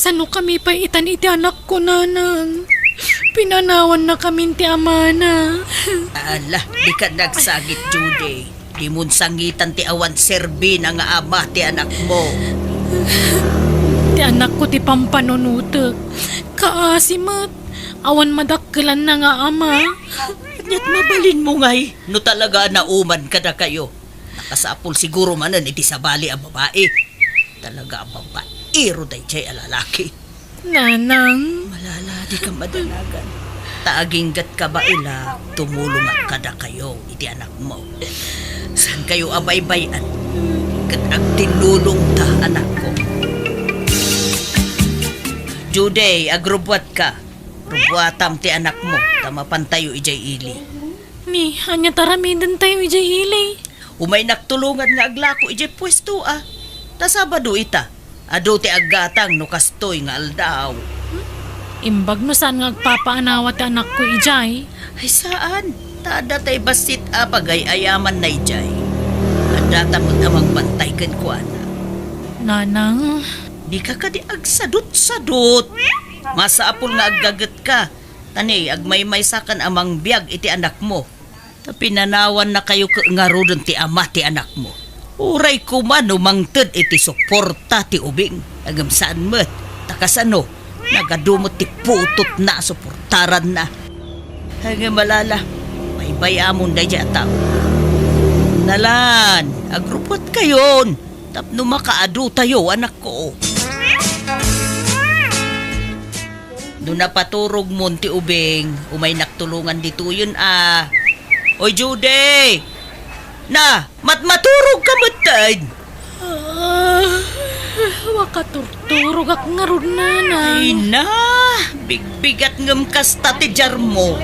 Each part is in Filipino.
Kasano kami pa itan iti anak ko, nanang. Pinanawan na kami ti amana. Ala, di ka nagsagit, Judy. Di mo sangitan ti awan serbi na nga ama ti anak mo. Ti anak ko ti pampanunutek. Kaasimat, awan madakkelan na nga ama. Kanyat mabalin mo ngay, no talaga nauman ka na kayo. Nakasapol siguro manan iti sabali ang babae. Talaga ang babaero day jay alalaki. Nanang, Malala, di ka madalagan. Taaginggat ka ba ila, tumulong at kada kayo, iti anak mo. Saan kayo abay-bayan? Kat agtinulong ta, anak ko. Juday, agrubwat ka. Rubwatam ti anak mo, tamapantayo ijay ili. ni, hanya taramidan tayo ijay hilay. Umay naktulungan nga aglako ijay pwesto ah. Tasabado ita, ado ti aggatang no kastoy nga aldaw. Imbag no saan nga agpapaanawa ti anak ko ijay. Ay saan? Tada tay basit apagay ayaman na ijay. Adata mo't amang bantay kan ko ana. Nanang, Di ka kadi agsadot-sadot. Masaapol nga aggagat ka. Tani, agmay-may sakan amang biyag iti anak mo. Tapinanawan na kayo nga rodon ti ama ti anak mo. Uray ko man umangtid iti suporta ti ubing. Agam saan mo't. Takasano, nagadumot ti putot na suportaran na. Hanggang malala, may bayamon day dya tao. Nalan, agrupot kayon. Tapno makaadu tayo, anak ko. Doon napaturog mo ti ubing, umay naktulungan dito yun ah. Oy Judy! Na, maturog ka matad! wakaturturog ak nga ron, nanang. Ay na, bigbigat ngam kasta ti jar mo.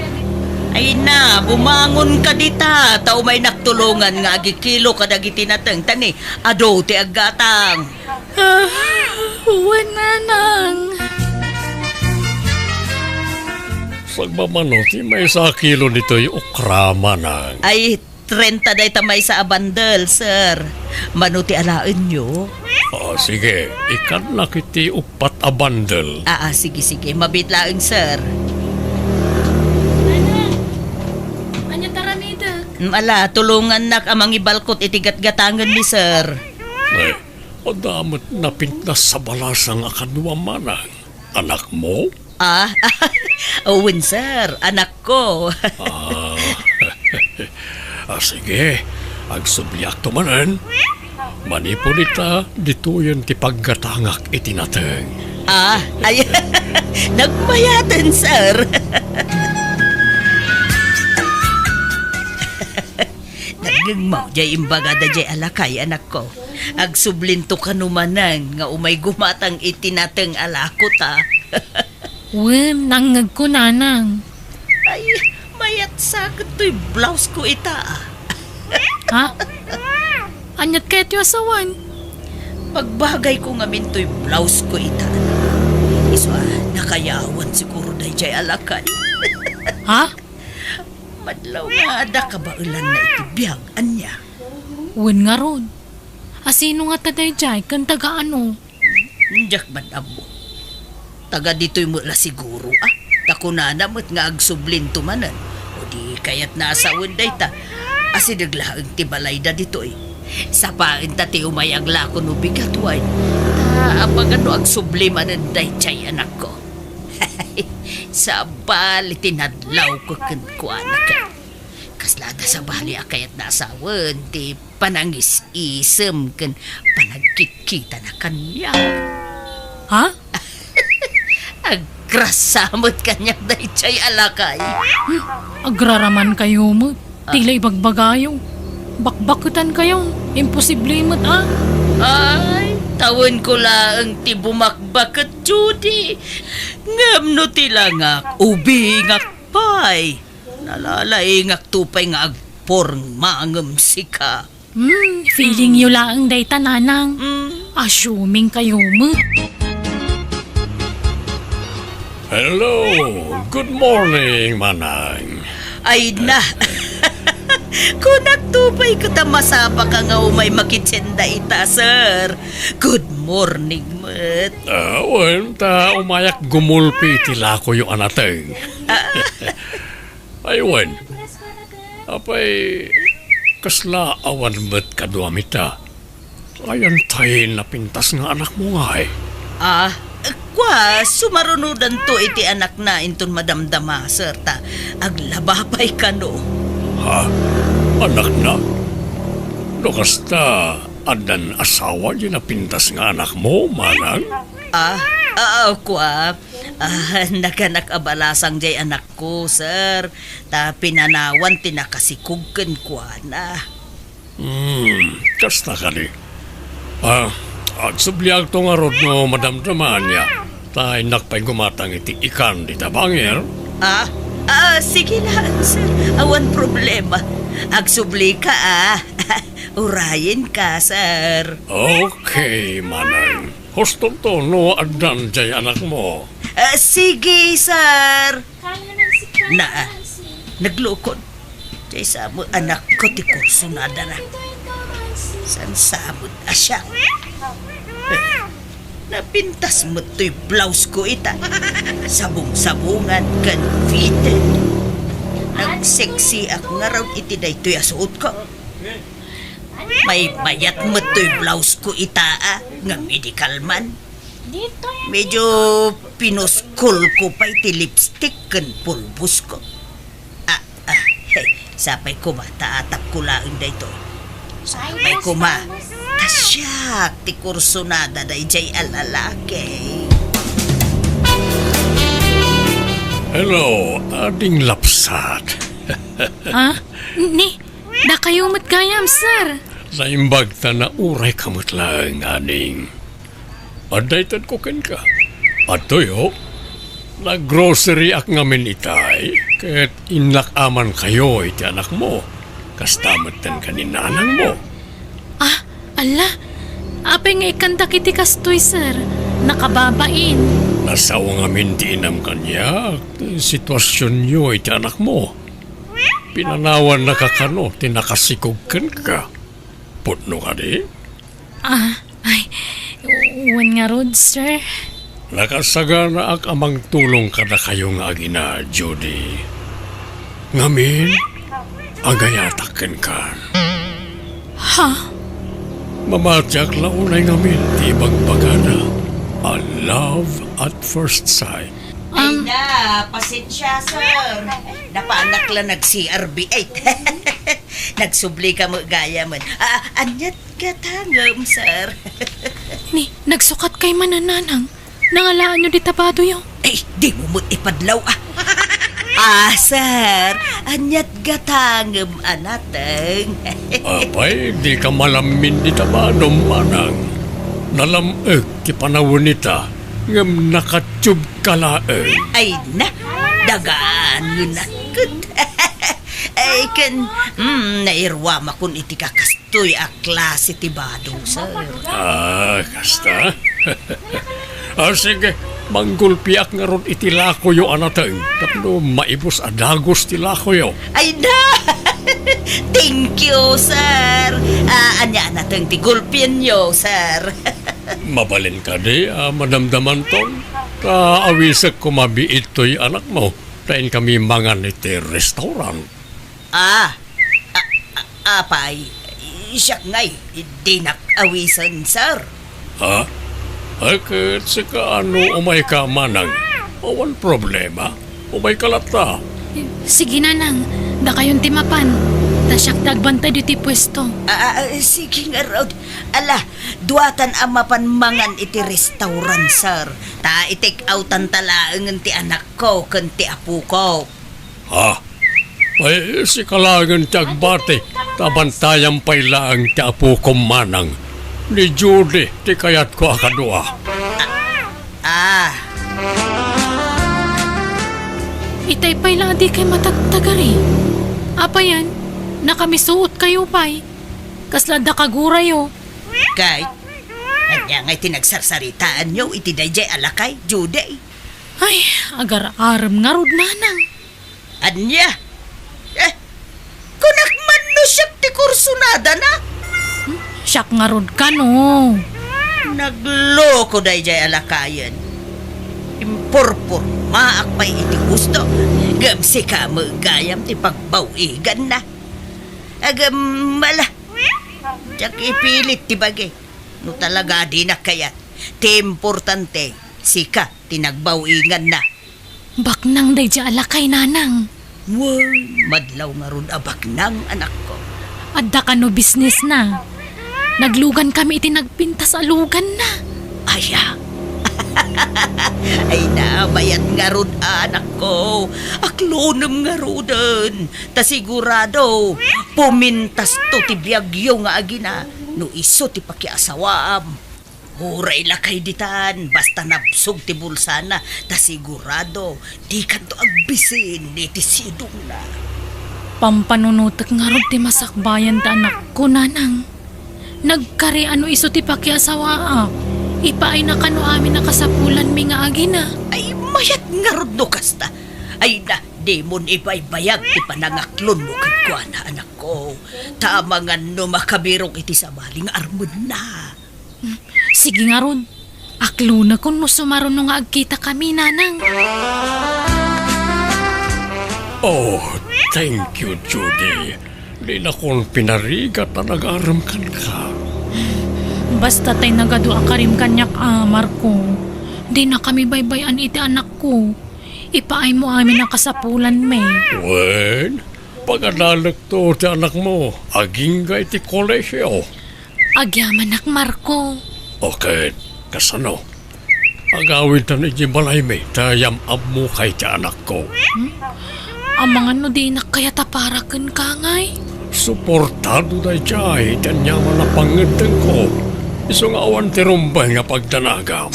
Ay na, bumangon ka dita, tao may naktulungan nga agikilo kadagiti nateng tani, ado ti aggatang. Uwan, nanang. Pagmamano, ti may sa kilo nito yung ukrama na. Ay, 30 day tamay sa abandel, sir. Manuti alain nyo. Sige, ikan na kiti upat a bundle. Sige, mabitlaing, sir. Anya taramida. Ala, tulungan nak amang ibalkot itigat-gatangan ni sir. Ay, o damot napintas sa balasang akanuamana. Anak mo? Owen, sir. Anak ko. Sige, agsubiak to manan. Manipunita, dito yun ti paggatangak itinateng. Ay, nagmayatan, sir. Nagngmaw, jay imbagada jay alakay, anak ko. Agsublinto ka numanang, nga umay gumatang itinateng alakot, ha. Wen, nangag ko, nanang. Ay, mayat sakit to'y blouse ko ita, Ha? Anyat kayo tiyo asawan. Pagbagay ko nga minto'y blouse ko ita. Iso nakayawan siguro na jay alakay. Ha? Madlaw nga ada ka ba ulan na itibiyag, anya? Wen nga ron. Asino nga taday jay, kan taga ano? Njak madam mo. Taga dito'y mula siguro, Takunana mo't nga agsublin tumanan. O di kayat nasa unday ta. Asinaglaang tibalay da dito'y. Sa pain ta ti umayag lako no bigatway. Apag ano agsublimanan day chay anak ko. Sa bali tinadlaw ko kuana ka. Kaslada sa bali akayat nasawan ti panangis isem ken panagkikita na kanya. Ha? Agrasamot kanya day chay alakay. Agraraman kayo mo. Tila ibagbagayo. Bakbakutan kayo. Imposible mo't Ay, tawon ko lang ti bumakbakat, Judy. Ngam no tilangak, ubingak pay. Nalalaingak tupay nga agporng maangam sika. Feeling yun lang day tananang. Assuming kayo mo. Hello, good morning, manang. Ay na, Kung nagtupay ka ta masapa ka nga umay makitsenda ita, sir. Good morning, mat. Awan, ta umayak gumulpi tila ko yung anateng. Aywan, apay kasla awan met kaduamita. Ayan tayo napintas nga anak mo nga eh. Kwa, sumarunudan to iti anak na inton madamdama, sir, ta. Aglabapay ka no. Ha? Anak na? Lokasta, adan asawa yung napintas nga anak mo, manang? Kwa. Naganak abalasang jay anak ko, sir. Ta pinanawan tinakasikugken kwa na. Kasta ka ni. At subliag to nga rod no madamdaman niya. Tay nakpay gumatang iti ikan di tabangir. Sige lang, sir. Awan problema. Agsubli ka, Urayin ka, sir. Okay, manang. Husto to no adan jay anak mo. Sige, sir. Naglukod. Jay sa mo anak ko ti kurso na na. San sabot asya. Napintas mo to'y blouse ko ita. Sabong-sabungan kan fitted. Nag-sexy ak nga raw iti day to'y asuot ko. May bayat mo to'y blouse ko ita nga medical man. Medyo pinuskol ko pa iti lipstick kan pulbus ko. Hey, sapay ko mataatap ko laang day to. Sapay ko tasyak ti kursunada day jay alalaki. Hello, ading lapsat. Da kayo matgayam, sir. Sa imbag ta na uray kamot lang, aning. Adaytan ko ken ka. Atoyo, nag-grocery ak ngamin itay, ket inlakaman kayo iti anak mo. Kastamatan ka ni nanang mo. Ala, apay nga ikanda kiti kastoy, sir. Nakababain. Nasawa ngamin di inam kanya, sitwasyon nyo iti anak mo. Pinanawan na kakano, tinakasikog ka. Putno ka di? Uwan nga rod, sir. Nakasagana ak amang tulong ka na kayo nga agina, Judy. Ngamin, agayataken ka. Ha? Mamatyak launay ngamin, di bagbagana. A love at first sight. Ay na, pasensya, sir. Napaanak lang nag-CRB8. Nagsubli ka mo gaya man. Anyat ka tangam, sir. Nagsukat kay manananang. Nangalaan nyo di tabado yun. Ay, di mo mo't ipadlaw, sir. Anyat gatangam anateng. Apay, di ka malamin di tabadom manang. Nalameg ti panawon nita, ngam nakatsyub ka laeng. Ay na, dagaan na. Ay kan, nairwama kun iti kakastoy a klase ti bado, sir. Kasta. Sige, manggulpiak nga ron iti lakoyo anateng. Tapno maibos adagos ti lakoyo. Ay na! Thank you, sir. Anya natang tigulpin nyo, sir. Mabalin ka di, madamdaman ton. Kaawisag kumabiit to'y anak mo. Tayin kami mangan iti restaurant. Apay, siyak ngay, di nakawisan, sir. Akit sika ano umay ka manang. Awan problema. Umay kalata. Sige nanang, da kayong timapan. Tasyak dagbantay di ti pwesto. Sige nga, Rod. Ala, duwatan amapan mangan iti restaurant, sir. Ta itik outan talaangan ti anak ko, kan ti apu ko. Ay, si kalangan tiagbate. Tabantayang pailaang ti apu ko manang. Ni Judy, ti kayat ko akadua. Itay pa'y lang di kay matagtagari. Apa yan? Nakamisuot kayo pa'y. Kaslada kagurayo. Kay, anya ngay tinagsarsaritaan nyo, iti dayjay alakay, Judy. Ay, agar-aram nga rod nanang. Anya? Kunak man kursunada na. Siyak nga rod ka, no. Nagloko day jay alakayan. Impurpur, maakpay iti gusto. Gamsi ka magayam ti pagbawigan na. Agam mala. Diyak ipilit ti bagay. No talaga di na kaya. Ti importante, sika tinagbawigan na. Baknang day di alakay, nanang. Wow, madlaw nga ron abak ng anak ko. Adda ka no business na. Naglugan kami iti nagpinta sa lugan na. Aya. Ay nabayat nga ron anak ko. Aklonam nga rodan. Ta sigurado, pumintas to ti biyagyo nga agina. No iso ti pakiasawaam. Huray lakay ditan, basta napsog ti bulsana. Ta sigurado, di ka to agbisin ni ti sidong na. Pampanunutek nga rod ti masakbayan ta anak ko, nanang. Nagkari ano iso ti pakiasawa. Ipaay na kano amin nakasapulan mi nga agina. Ay mayat nga rod no kasta. Ay na, di mon ibaybayag ti panangaklon mo kagwa na anak ko. Tama nga no makabirong iti sabaling armon na. Sige nga rod. Aklo na kung no sumaron no nga agkita kami, nanang. Oh, thank you, Judy. Di na kong pinarigat na nag-aram ka. Basta tay nagadua karim kanyak, Marco. Di na kami baybayan iti anak ko. Ipaay mo amin ang kasapulan, me. Wen, pag-analag to ti anak mo, aging ga iti kolesyo. Agyaman nak, Marco. Okay, kasano? Agawin ta ni Jibalay me, tayam ab mo kay ti anak ko. Ang mga no di na kaya taparakan ka ngay. Suportado na jay, tanyaman na pangitang ko. Isong awan ti rumbay nga pagdanagam.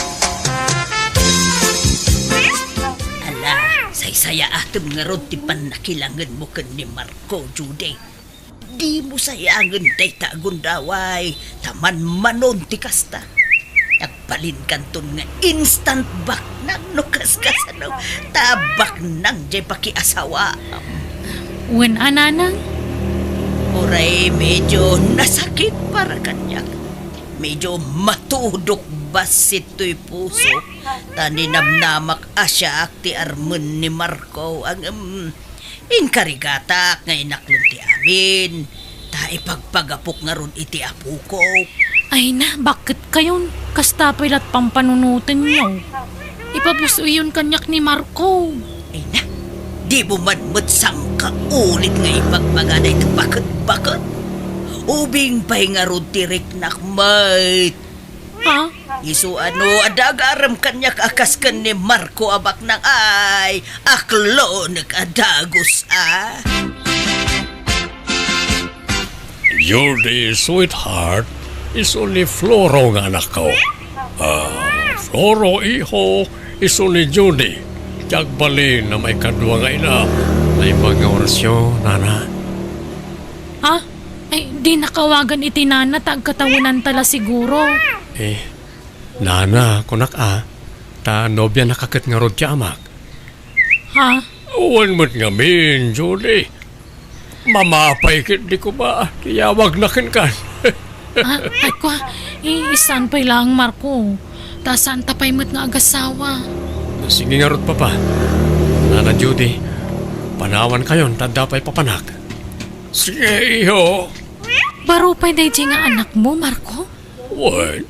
Ala, saysaya atom nga rod ti panakilangan mo kan ni Marco, Judy. Di mo sayangan day tagundaway, taman manon ti kasta. Nagbalin kanton nga instant back nang nukas-kas ano, tabak nang jay pakiasawa. Wen ananang? Uray, medyo nasakit para kanyak. Medyo matudok basit to'y puso. Taninamnamak asya ti armen ni Marco ang inkarigatak nga inaklong ti amin. Ta ipagpagapok nga ron iti apo ko. Ay na, bakit kayon? Kastapay lat pampanunutin niyo. Ipapuso yun kanyak ni Marco. Ay na, di mo man matsang ka ulit nga ipagmaganay ito bakit? Ubing pa'y nga ron tirik nakmait. Ha? Isu ano adagaram kanyak akas kan ni Marco abak nang ay aklo nag-adagos You're the sweetheart is only Floro nga anak ko. Floro iho is only Judy. Tiyagbali na may kadwa nga ina. May mga orasyon, nana. Ha? Ay, di nakawagan iti nana, tagkatawanan tala siguro. Nana, kunak ta nobya nakakat nga rod tiyamak. Ha? Uwan mo't nga min, Judy. Mamapay kit di ko ba? Tiyawag na kan. Ay kwa, isan pa'y lang, Marco. Tasan tapay mo't nga agasawa. Sige nga rod papa. Nana Judy, panawan kayon, tanda pa'y papanak. Sige, iho. Baro pa'y day nga anak mo, Marco? Wan,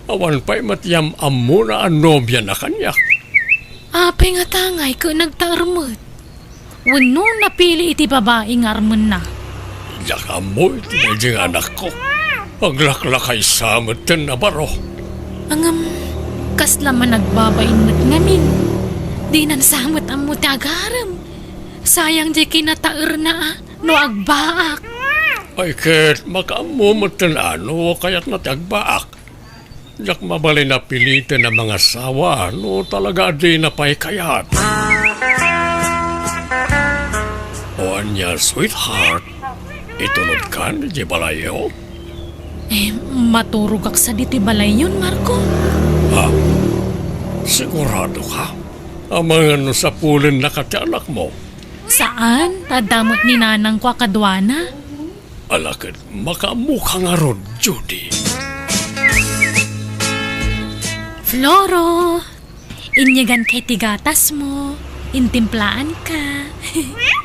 awan pa'y matiyam amo na ang nobya na kanyak. Apay nga tangay ka nagtaarmot. Wano napili iti babae nga armon na. Yak amo iti na anak ko. Paglaklakay samot na baro. Angam, kasla man nagbabain mo't ngamin. Di nan samot ang mutagaram. Sayang di kinataer na no agbaak. Ay ket makamumot na ano kaya't natagbaak. Yak mabali na pilitin ng mga sawa no talaga di na pa'y kayat. O anya, sweetheart, itulog ka ni Jibalayo? Maturog ak sa diti balay yun, Marco. Sigurado ka? Ang mga no sa pulin na katianak mo? Saan? Tadamot ni nanang kwa kadwana? Alakad, makamukha nga ron, Judy. Floro, inyagan kay tigatas mo. Intimplaan ka.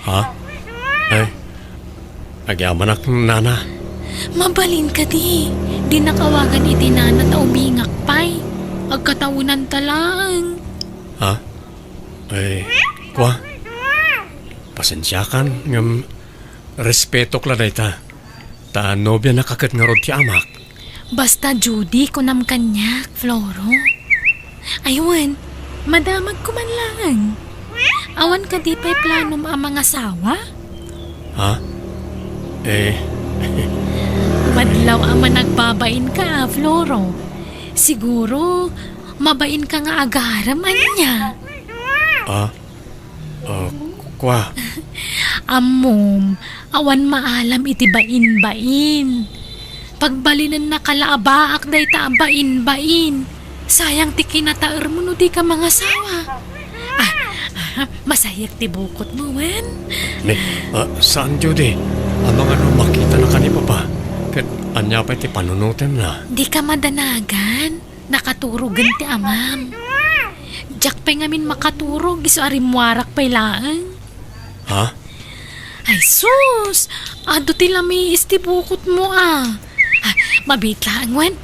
Ha? Ay, agyaman ak nana. Mabalin ka di. Di nakawagan iti nana ta umingak pay. Agkatawunan talang. Ha? Ay, kwa? Pasensyakan, ngam respeto kla dayta. Ta nobya nakakat nga rod ti amak. Basta Judy kunam kanyak, Floro. Aywan, madamag ko man lang. Awan ka di pa'y plano ang mga asawa? Ha? Eh, Madlaw ang managbabain ka, Floro. Siguro, mabain ka nga agaraman niya. kwa? Amom, awan maalam iti bain-bain. Pagbalinan na kalaabaak day ta bain-bain. Sayang ti kinataer mo no di ka mga asawa. Masayak ti bukot mo, wen? Ne, saan, Judy? Amang ano makita na kanina pa. Kat anya pa iti panunutin na. Di ka madanagan. Nakaturugan ti amam. Diyak pa ngamin makaturog. Iso arimwarak pa'y laang. Ha? Ay sus! Ado ti lami isti bukot mo Mabit lang, wen.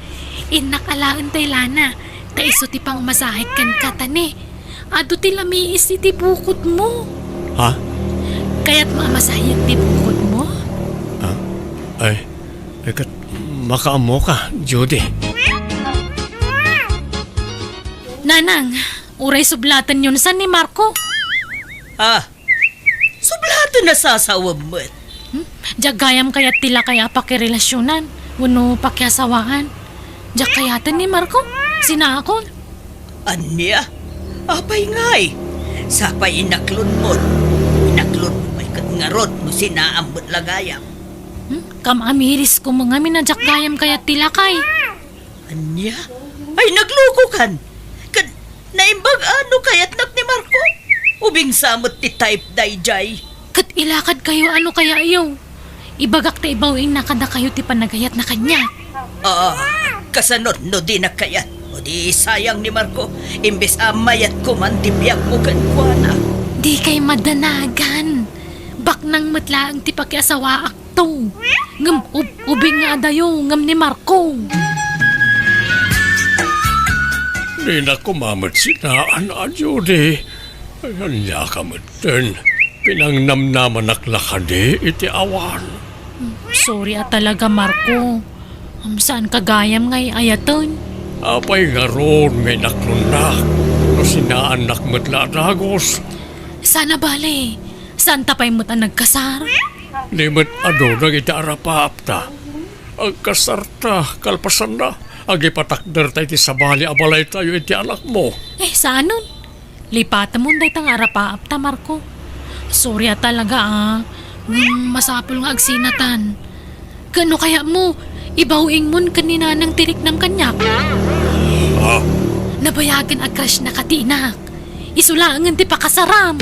Inakalaan tay lana. Ta iso ti pang masahit kan katane. Ado ti lami isti ti bukot mo. Ha? Kaya't mamasahit ti bukot mo? Ay, kat makaamo ka, Judy. Nanang, uray sublatan yun san ni Marco. Sublatan na sasawam mo. Jagayam kayat tila kaya pakirelasyonan. Wano pakiasawaan. Jak kayatan ni Marco. Sinakon. Anya? Apay ngay. Sapay inaklon mo. Inaklon mo may katngarod mo sinaambot lagayam. Kamamiris ko mga minadyak gayam kayat tila kay. Anya? Ay nagluko kan. Kan naimbag ano kayat nak ni Marco? Ubing samot ti type dayjay. Kat ilakad kayo ano kaya iyo. Ibagak ta ibawing nakada kayo ti panagayat na kanya. Kasanod no di na kayat. O di sayang ni Marco. Imbes amayat ko man tibiyak mo kan kuana. Di kay madanagan. Bak nang matlaang ti pakiasawa akto. Ngam ubing nga dayo ngam ni Marco. Di na kumamat sinaan, Judy. Ayan niya kamatan. Pinangnamnaman naklakadi iti awan. Sorry talaga Marco. Saan kagayam ngay ayaton? Apay nga ron ngay naklunak. No sinaan nakmatla dagos. Sana bale. Saan tapay mo't ang nagkasar? Limit ado nang itaarapaapta. Ang kasarta, kalpasan na. Agi patakder tayo ti sabali abalay tayo iti anak mo. Saan nun? Lipata mo day tang arapaapta Marco. Sorry talaga masapol nga agsinatan. Kano kaya mo? Ibawing mon kanina ng tirik ng kanyak. Nabayagan ang crush na katinak. Isulangan ti pakasaram.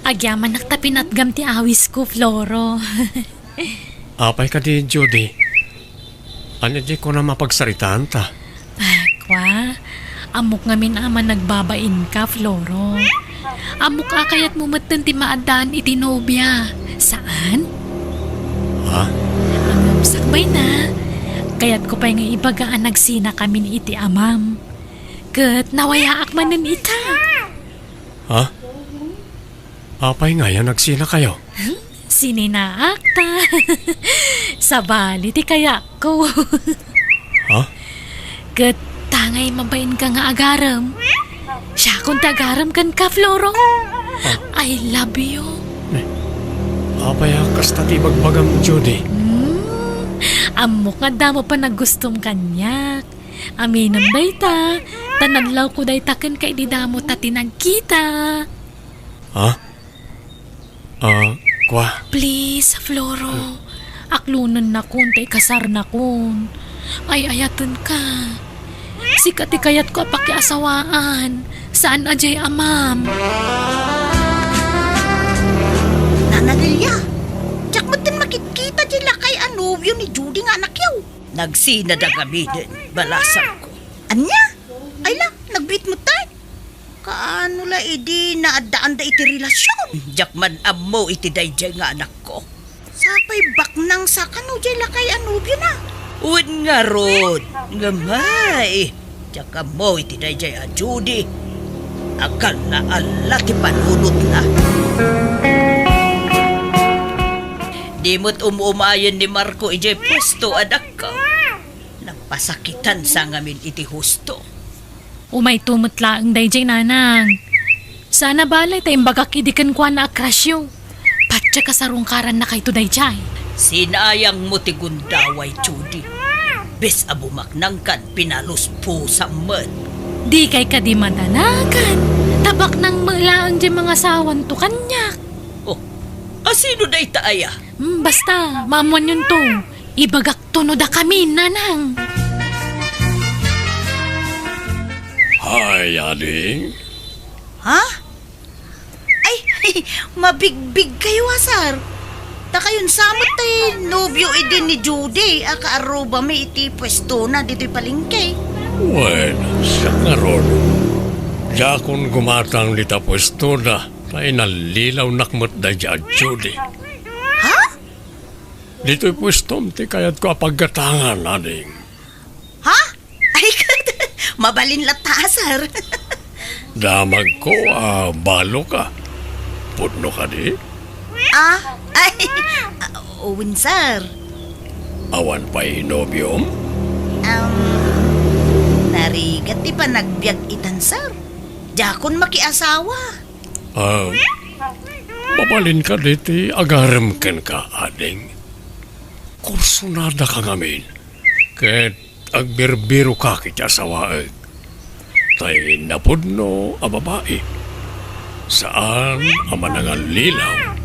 Agyaman naktapin at gam ti awis ko, Floro. Apay ka di, Judy. Ano di ko na mapagsaritaan ta? Kwa, amok ngamin aman nagbabain ka, Floro. Amok kayat mo matan ti maadaan iti nobya. Saan? Ha? Ang sakbay na. Kaya't ko pa'y nga ibagaan nagsina kami ni iti amam. Kat nawayaak manin ita. Ha? Apay nga yan, nagsila kayo. Sininaak ta. Sabali ti kaya ko. Ha? Kat tangay mabain ka nga agaram. Siya kung tagaram kan ka, Floro. I love you. Apay kasta ti bagbagam, Judy. Amok nga damo pa nagustom kanyak. Aminam day ta. Tanadlaw ko day taken kay di damo ta tinagkita. Ha? Kwa? Please, Floro. Aklunan na kun, tay kasar na kun. Ay ayatan ka. Sikati kayat ko pakiasawaan. Saan ajay amam? Nanadilya, nobyo ni Judy nga anak yaw. Nagsina da kami din, balasan ko. Anya? Ay la, nagbit mo tayo. Kaano la idi naadaan da iti relasyon? Jakman amo iti dayjay nga anak ko. Sapay baknang sa kano jay lakay anubyo na. Uwid nga rod, nga may. Jaka mo iti dayjay a Judy. Akal na ala ti panunot na. Di mo't umuumayan ni Marco ijay pwesto adak ka. Napasakitan sa ngamin iti husto. Umay tumutla ang dayjay nanang. Sana balay tayong bagakidikan kwa na akrasyo. Patya kasarungkaran na kay to dayjay. Sinayang mo ti gundaway, Judy. Bes abumaknang kan pinaluspo sa man. Di kay kadi madanakan. Tabak ng malaang di mga sawan to kanyak. Oh, asino day taaya? Basta, mamuan yun to. Ibagak tuno da kami, nanang. Hay, aning. Ha? Ay, mabigbig kayo, asar. Ta kayon samot tay nobyo idin ni Judy. Akaaruba may iti pwesto na dito'y palingkay. Bueno, siya nga ron. Diya kung gumatang di tapos to na, tayo nalilaw nakmat da dya, Judy. Ha? Dito'y pwestom, ti kaya't ko apagkatangan, aning. Ha? Ay, mabalin lata, asar. Damag ko, balo ka. Pudno ka di. Ay, Owen, sir. Awan pa inobyom. Narigat ti pa nagbiag itan, sir. Jakon makiasawa. Mabalin ka diti, agarem ken ka, ading. Kursunada ka ngamin. Ket agbirbiro ka kitya sawaeg. Tay napudno a babae. Saan amanangan lilaw?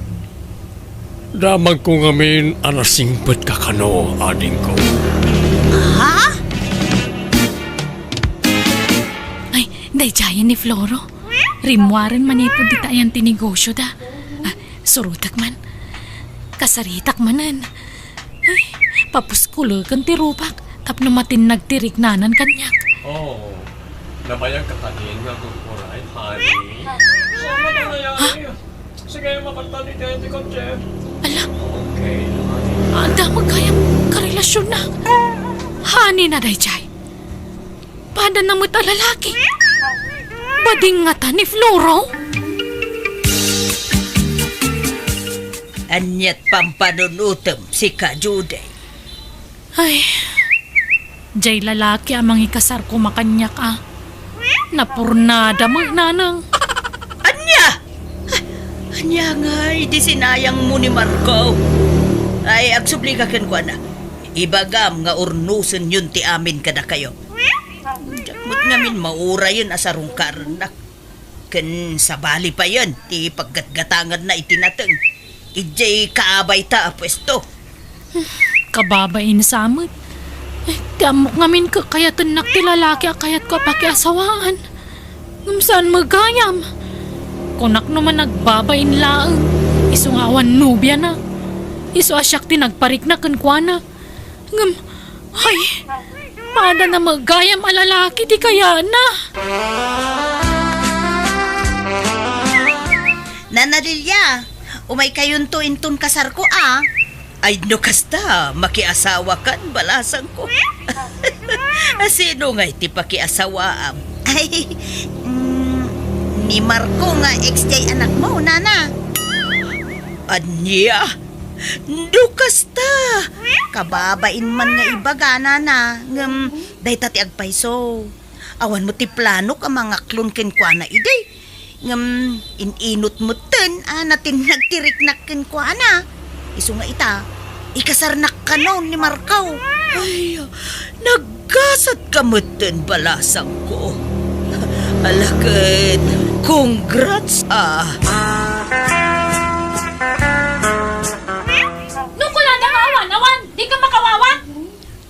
Damag ko ngamin anasingpet ka kano, ading ko. Ha? Ay, dayjayan ni Floro. Rimwaran manipod di tayan tinegosyo da. Surutak man. Kasaritak manan. Ay, papuskulagan ti rupak. Tapno matin nagtirik nanan kanyak. Oh, nabayag ka kanin nga kukuray, honey. Sama na na yan. Sige, makanta ni Daddy ko, Jeff. Ala, Okay, honey. ada magkayang karelasyon na. Hani na dayjay. Pada na mo't alalaki. Bading nga ta ni Floro. Anyat pampanunutem si ka Judy. Ay, jay lalaki amang ikasar ko makanyak Napurnada mo, nanang. Anya! Anya nga, di sinayang mo ni Marco. Ay, agsuplikakan ko na. Ibagam nga urnusen yun ti amin kada kayo. Mut ngamin maura yun asarong karnak. Ken sabali pa yun, ti paggatgatangan na itinateng. Ijay kaabay ta pwesto. Kababain sa amot. Ay, damok ngamin ka kayat nak ti lalaki kayat ko pakiasawaan. Saan magayam? Kunak naman nagbabain laang. Isu nga awan nubya na. Isu asyak ti nagparik na kankwana. Ay, pada na magayam alalaki di kaya na. Nanadilya, umay kayon to intun kasar ko Ay no kasta, makiasawa kan balasang ko. Sino nga iti pakiasawaam? Ay, ni Marco nga ex-jay anak mo, nana. Anya? No kasta. Kababain man nga ibaga, nana. Day tati agpayso. Awan mo ti plano ka mga klon kwa na iday. Inot mo ten, natin nagtirik na kwa na. Isu nga ita, ikasarnak ka noon ni Marco. Ay, nagkasat ka mo ten balasang ko. Alakad, congrats Nukula na awan, di ka makawawa.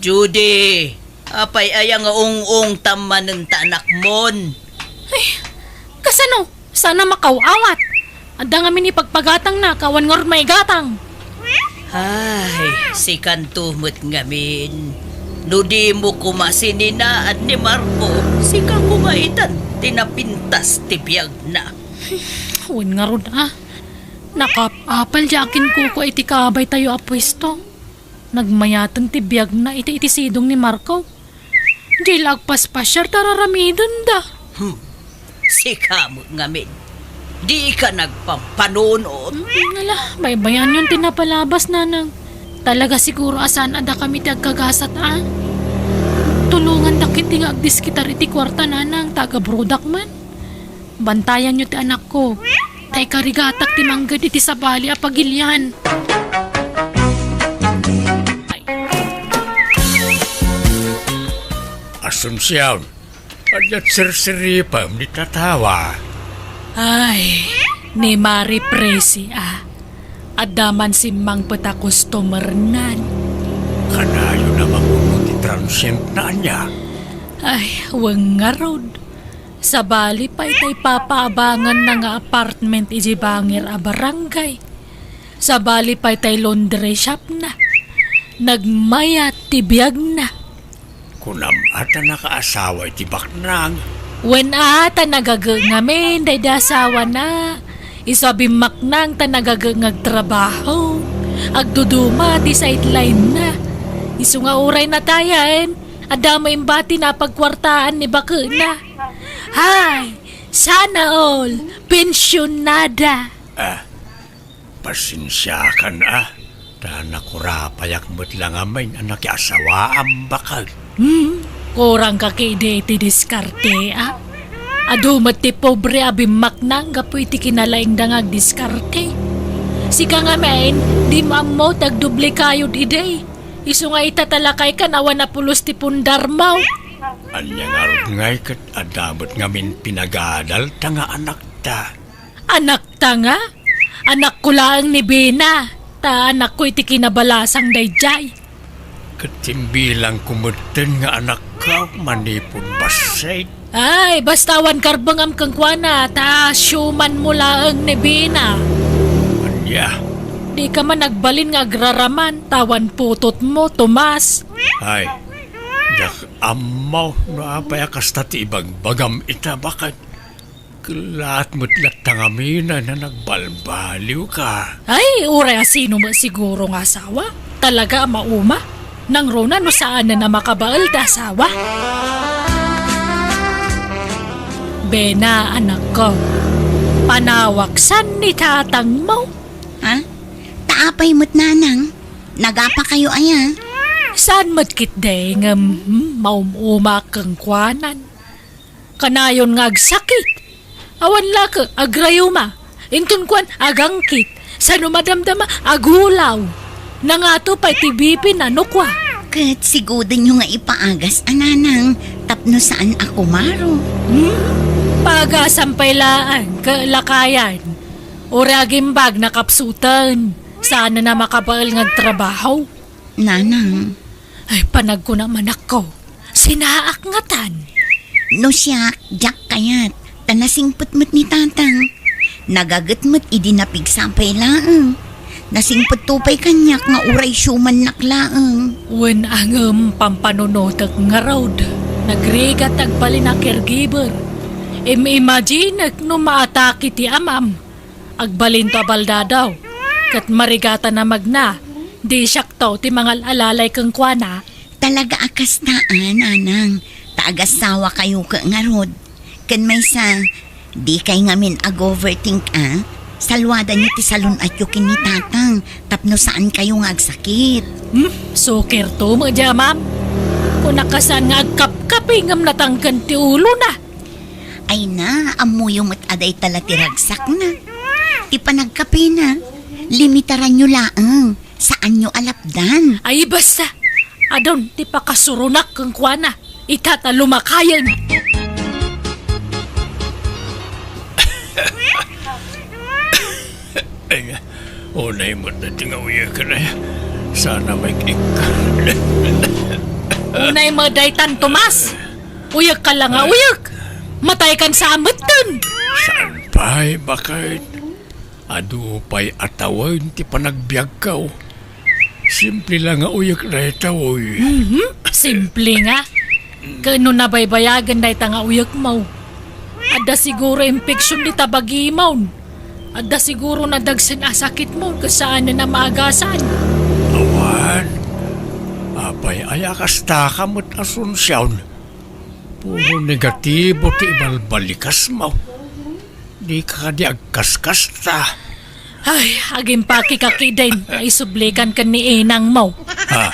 Judy, apay ayang ong tamanan ta anak mon. Ay, kasano? Sana makawawat. Ada nga mini pagpagatang na kawan ngor may gatang. Ay, si kantumot ngamin. No di mo kumasininaad ni Marco, si kang kumaitan, tinapintas tibiyag na. Huwag nga ron Nakapapal jakin ko iti kabay tayo apwesto. Nagmayatan ti biyag na iti sidong ni Marco. Di lagpas pa siya tararamidon da. Si kamo ngamin, di ka nagpampanood. Nala, baybayan yung tinapalabas nanang. Talaga siguro asan ada kami ti agkagasat Tulungan da kiti nga agdiskitar iti kwarta nanang taga-brodak man. Bantayan nyo ti anak ko. Tay karigatak ti manggad iti sabali a pagilyan. Asunsyon, adyat sirsiri pa ni tatawa. Ay, ni Mari Presi Adaman si Mang Peta customer nan. Kanayo na magulo ti transient na niya. Ay, wang nga rod. Sa bali pa itay papaabangan na nga apartment iji bangir a barangay. Sa bali pa itay laundry shop na. Nagmayat ti biyag na. Kunam ata nakaasawa iti baknang. Wen ata nagagangamin day dasawa na. Isabimak nang ta nagagangag trabaho. Agduduma ti sideline na. Isu nga uray na tayan. Adama imbati na pagkwartaan ni baka na. Hay, sana all pensyonada. Pasensya ka na. Dana kurapayak mo't lang amay anak asawa ang bakal. Kurang ka kay iti diskarte Adumat ti pobre abimak nang gapu iti kinalaing dangag diskarte. Sika nga main, di mo tagduble kayo diday. Isu nga itatalakay ka nawa na pulos ti pundar mo. Anya nga rin ngay kat adamot ngamin pinagadal tanga anak ta. Anak ta nga? Anak ko lang ni Bina. Ta anak ko iti kinabalasang dayjay. Katimbilang kumuten nga anak ka manipon basay. Ay, bastawan karbangam kang kwana. Ta syuman mo lang ni Bina. Anya. Di ka man nagbalin nga agraraman. Tawan putot mo, Tomas. Ay, yak amaw no apay akasta ti ibang bagam ita bakit Kalat mo't latangamina na nagbalbaliw ka. Ay, uray sino mo siguro nga asawa? Talaga mauma? Nang rona no saan na makabaal ta asawa? Bena, anak ko. Panawaksan ni tatang mo. Ha? Taapay mo't nanang. Nagapa kayo aya. Saan matkit day nga maumuma kang kwanan? Kanayon nga agsakit. Awan laka, agrayuma. Intun kwan, agangkit. Sano madamdama, agulaw. Nangato pa itibipin na nukwa. Kat sigudan nyo nga ipaagas, ananang. Tapno saan ako maro. Pagasampaylaan, kalakayan. Uragimbag na kapsutan. Sana na makabaal ng trabaho. Nanang, Ay, panag ko naman ako. Sinaak ngatan. no siya, jak kayat. Tanasingput mo't ni tatang. Nagagat mo't idinapig sampay laang. Nasingput tupay kanyak nga uray syuman naklaang. Wen ang pampanunotak nga road. Nagrigat agpali na caregiver. Imagine no maatake ti amam. Agbalin to balda daw. Kat marigata na magna. Di syaktaw ti mga alalay kang kwana. Talaga akas taan, anang. Taagasawa kayo ka nga rod. Kan may sa, di kay ngamin ag-overthink Salwada niyo ti salon at yukin ni tatang. Tapno saan kayo nga agsakit. Suker to mo dya, ma'am. Kung nakasan nga agkap-kapingam natangkan ti ulo na. Ay na, amuyo mo't aday tala ti ragsak na. Ti panagkape na. Limitaran nyo laang. Saan nyo alapdan? Ay basta. Adon, di pa kasurunak kang kwana. Itatalumakayan. Ay nga, unay mo na tingawiya ka na. Sana may Unay mo daytan, Tomas. Uyak ka lang nga, uyak. Matay kan sa amot dun. Saan pa'y bakit? Adu pa'y atawan ti panagbiag ka. Simple lang nga uyag na ito, uy. Simple nga. Kano na baybayagan na ita nga uyak mo. Ada siguro infection ni tabagimaw. Ada siguro na dagsan asakit mo kasaan na maagasan. Awan. Apay ayakas takamot asunsyawn. Puro negatibo ti ibalbalikas mo. Di ka di agkaskas ta. Ay, aging pakikakidain na isublikan ka ni Inang mo. Ha?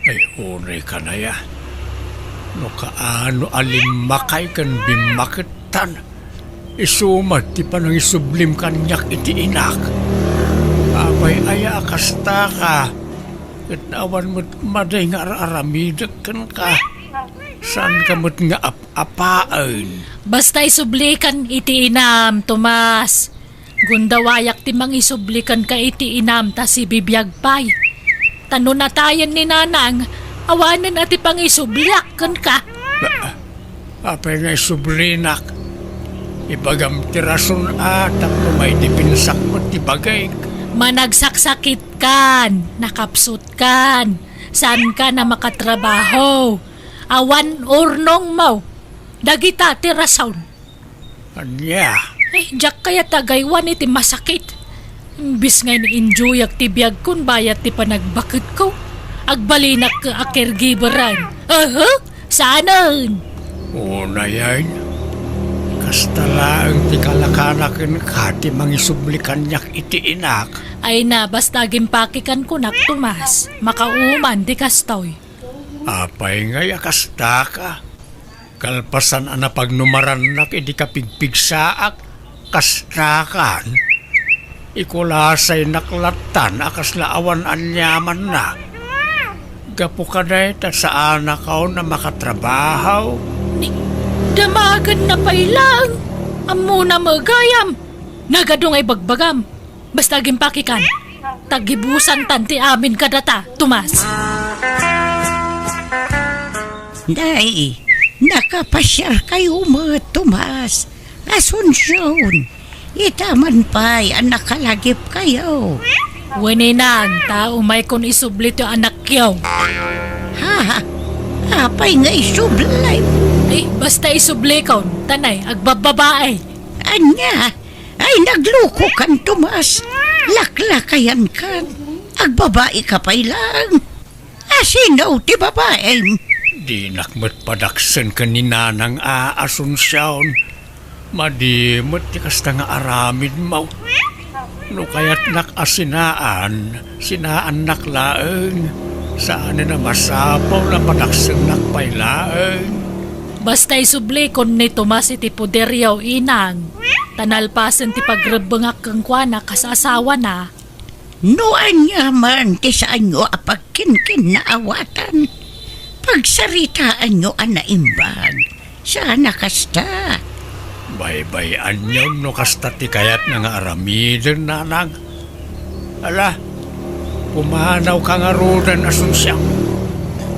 Ay, unay ka na ya. No kaano alimakay kan bimakitan. Isumad ti panang isublim kanyak iti inak. Apay ayakas ta ka. At nawan mo't maday nga aramidag kan ka. Saan ka mo't nga apaan? Basta isublikan iti inam, Tomas. Gundawayak ti mang isublikan ka iti inam ta si bibiyag pay. Tano na tayan ni nanang, awanan ati pang isubliak kan ka. Apay nga sublinak. Ibagam ti rason tapno may dipinsak mo ti bagay. Managsaksakit kan, nakapsut kan, saan ka na makatrabaho. Awan urnong mo, dagita ti rason. Anya? Diyak kaya tagaywan iti masakit. Imbis nga ni-enjoy ak ti biyag kun bayat ti panagbakit ko. Agbalinak ka a caregiveran. Saanan? Una yan. Kastala ang ti kalakanakin ka ti mangisublikan niyak iti inak. Ay na, basta gimpakikan ko nak Tomas. Makauman di kastoy. Apay nga yakasta ka. Kalpasan ana pagnumaran nak idi kapigpigsaak. Kastakan. Ikulasay naklatan akas laawan anyaman na. Gapo ka na ita sa anak ko na makatrabaho. Damagan na pailang. Amo na magayam. Nagadong ay bagbagam. Basta gimpakikan. Tagibusan tanti amin kadata, Tomas. Day, nakapasyar kayo mo, Tomas. Asunsyon. Itaman pa'y anak kalagip kayo. Waninang, tao may kon isublit yung anak yaw. Ha? Apay nga isublay. Ay, basta isubli kon, tanay, agbababae. Anya, ay nagluko kan Tomas. Laklakayan kan. Agbabae ka pa'y lang. Asinaw ti babae. Di nakmat padaksan ka ni nanang asunsyaon. Madimot ti kasta nga aramid mo. No kaya't nakasinaan, sinaan naklaeng. Saan na masapaw na padaksan nakpailaeng. Basta isubli kon ni Tomas iti poderyaw inang. Tanalpasan ti pagrebengak kang kwa kasasawa na. No anya man ti saan nyo apagkinkin na awatan. Pagsaritaan nyo anaimbag. Sana kasta. Baybayan nyo no kasta ti kayat nga aramidin nanang. Ala, kumanaw ka nga rodan asunsyaw.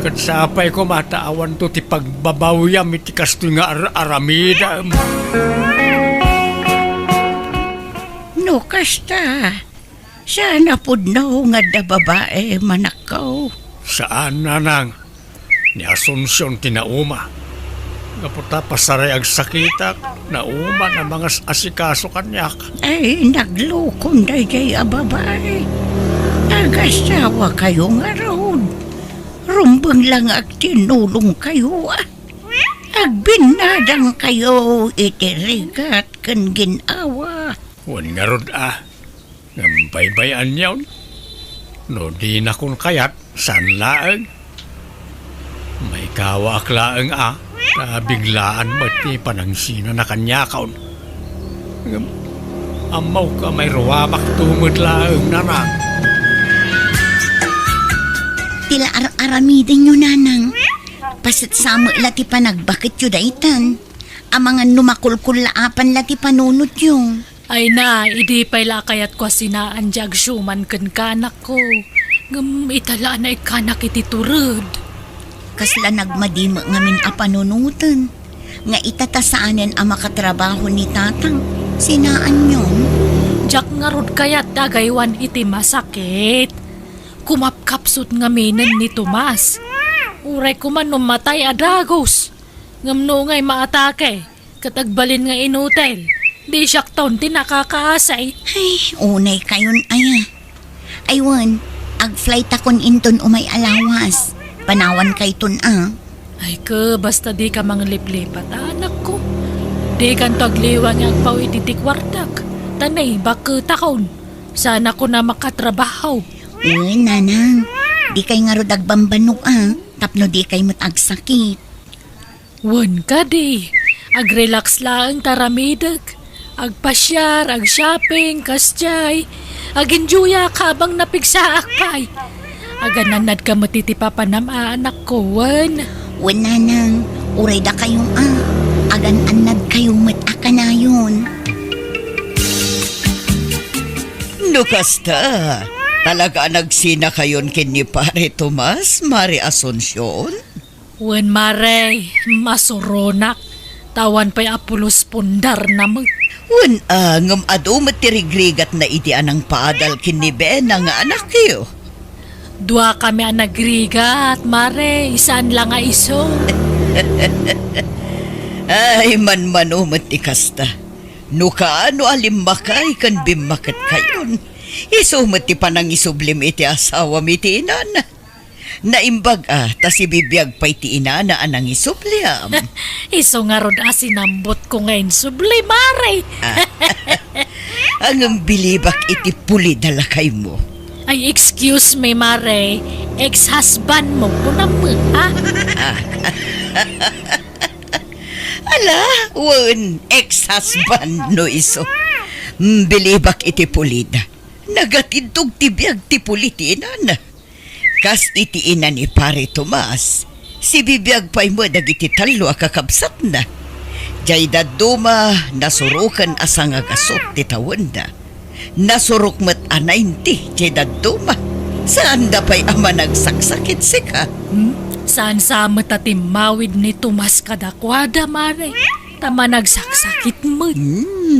Kat sapay ko mataawan to ti pagbabawiyam iti kasto nga aramidam. No kasta. Sana pudnaw nga da babae manakaw. Saan nanang? Ni Asunsyon tinauma. Kaputa pasaray ag sakita, nauma na mga asikaso kanyak. Ay naglukon dayjay a babae. Agasawa kayo nga raon. Rumbang lang ag tinulong kayo ah. Agbinadang kayo itirigat kan ginawa. Wan nga rod Ngambay-bayan yawn. No di na kun kayat, san laeng. May kawa aklaeng biglaan mati panangsina na kanyakaon. Amaw ka may ruwamak tumod laeng nanang. Tila aramidin nyo nanang. Pasit samo lati pa nagbakit yu daitan. Amangan numakulkul laapan lati panunot yung. Ay na, idi pala kayat kwa sinaan jag syuman kan kanak ko. Itala na ikanak iti turod. Kasla nagmadima ngamin a panunutan. Nga itatasaanen ang makatrabaho ni tatang. Sinaan yun. Jak nga rod kayat dagaywan iti masakit. kumapkapsot nga minan ni Tomas. Uray ko man matay adagos. Ngamno nga'y maatake, katagbalin nga inutel. Di siyak taon tinakakaasay. Ay, unay kayon aya. Aywan, ag-flight akon inton umay alawas. Panawan kay tun Ay ka, basta di ka mang liplipat, anak ko. Di kan tagliwa nga agpaw ititikwartak. Tanay, bakit akon? Sana ko na makatrabaho. Uy, nanang, di kay nga rod agbambanog tapno di kay matagsakit. Wan ka di. Ag-relax lang taramidag. Agpasyar, ag-shopping, kastyay. Ag-enjoya ka bang napigsaak pay. Agananad ka matitipapanam anak ko, wan. Wan, nanang, uray da kayong agan-anad kayong mataka na yun. Nukasta, talaga nagsina kayon kin ni Pare Tomas, Mari Asuncion? Wan mare, masuronak. Tawan pa'y apulos pundar na mo. Wan ngam ado matirigrigat na iti anang paadal kin ni Ben nga anak kayo. Dua kami ang nagrigat, mare. Isaan lang nga iso. Ay, man-manumat ti kasta. Nukaano alimmakay kan bimakat kayon. Isumat ti panang isublim iti asawa mi ti inana. Naimbag ta si bibiyag pa'y ti inana anang isubliam. Iso nga rod asinambot ko ngayon subli, mare. Ang bilibak iti puli dalakay mo. Ay, excuse me, mare. Ex-husband mo po naman, ha? Ala, wan, ex-husband no iso. Bilibak iti pulida. Nagatidtog ti biyag ti puliti inana. Kas iti ina ni Pare Tomas, si bibiyag pa'y mo dagiti talo akakabsat na. Jay daduma nasurukan asang agasot ti tawanda. Nasuruk mat anayin ti jay daduma. Saan da pa'y ama nagsaksakit sika? Saan sa matatimawid ni Tomas kadakwada, mare? Tama nagsaksakit mo.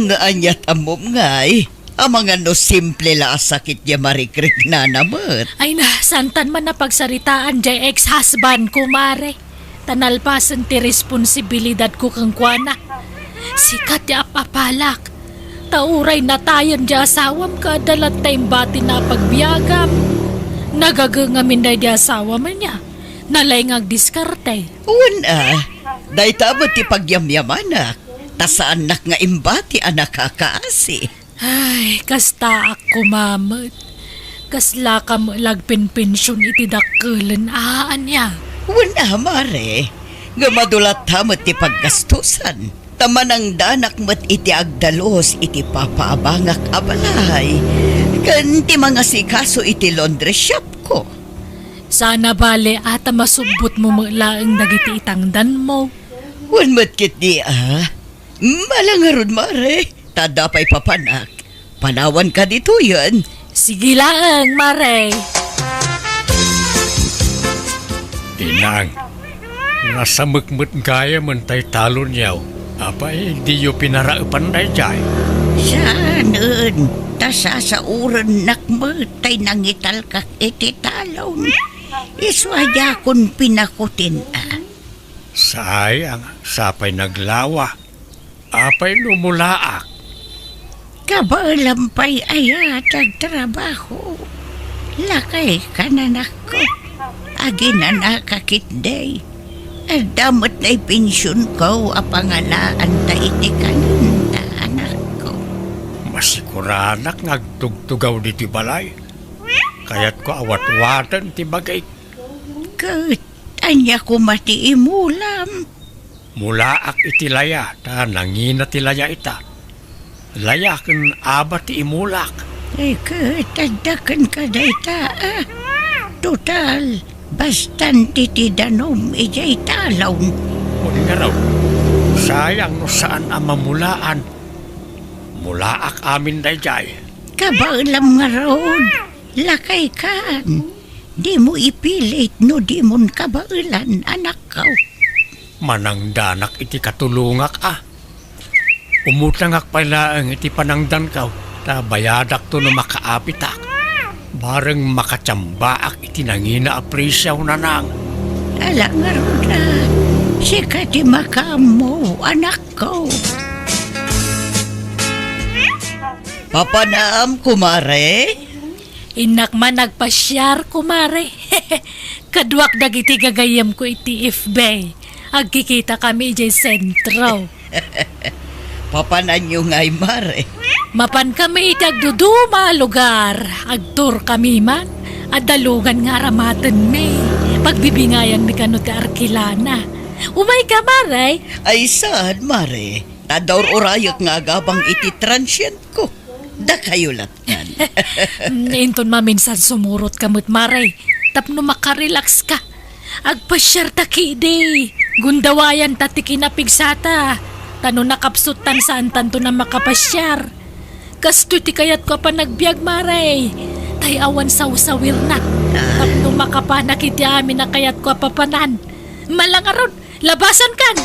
Naanyat amom ngay. Ang mga no simple la sakit niya marikrik na naman. Ay na, santan man na pagsaritaan jay ex-husband ko, mare. Tanalpasan ti responsibilidad ko kang kuana. Sikat ya apapalak. Tauray na tayan di asawam ka dalat tayong bati na pagbiagam. Nagagangamin na di asawa man niya. Nalay ngag diskarte. Una, dahi tamo ti pagyamyamanak. Tasaan nak nga imbati anak kakaasi. Ay, kasta ako mamot. Kasla ka mo lagpinpensyon iti dakkelan niya. Una, mare. Nga madulat tamo ti paggastusan. Tamanang danak mat iti agdalos iti papaabangak abalay. Kan ti mga sikaso iti laundry shop ko. Sana bale ata masubot mo laeng dagiti itangdan mo. Wan matkit di Malangarod, mare. Tadapay papanak. Panawan ka dito yan. Sige lang, mare. Inang, nasa mukmut gaya man tay talon yaw. Apay, di yo pinaraapan na jay. Saan? Tasa sa uran nakmatay nangital kak iti talon. Iswaya kon pinakutin Sayang, sapay naglawa. Apay lumulaak. Kabalampay ayat ang trabaho. Lakay ka na nako. Agi na nakakitday. At damot na'y pensyon ko a pangalaan ta iti kananda anak ko. Masikuranak ngagtugtugaw diti balay. Kaya't ko awat-watan ti bagay. Kat, anya ko mati imulam. Mulaak iti laya, ta nangina ti laya ita. Laya ken aba ti imulak. Ay kat, adakan ka dayta Total, bastante ti danom ijay talaw. Kung nga raw, sayang no saan ang mamulaan. Mulaak amin dayjay. Kabalam nga raod, lakay kan. Di mo ipilit no di mon kabailan anak ko. Manangdanak iti katulungak Umutangak pala ang iti panangdan kaw. Ta bayadak to no makaapitak. Bareng makatsamba ak itinangina apresyaw na nang. Ala nga Roda, sika di makamo, anak ko. Papanam, kumare? Inak man nagpasyar, kumare. Kadwak dagiti gagayam ko iti FB. Agkikita kami ijay sentro. Papanan nyo nga'y mare. Mapan kami iti agduduma lugar. Agtur kami man. Adalugan nga ramatan me. Pagbibingayan mi kano ti Arkilana. Umay ka, mare. Ay saan, mare? Tadaw orayot nga gabang iti transient ko. Da kayo latyan. Inton maminsan sumurot kamot, mare. Tapno makarelax ka. Agpasyar ta kidi. Gundawayan ta ti kinapigsata. Tano nakapsutan saan tanto na makapasyar. Kasto ti kayat ko pa nagbiag, mare. Tay awan sawsawir na. Tapno makapanak iti amin na kayat ko papanan. Malangaron, labasan kan.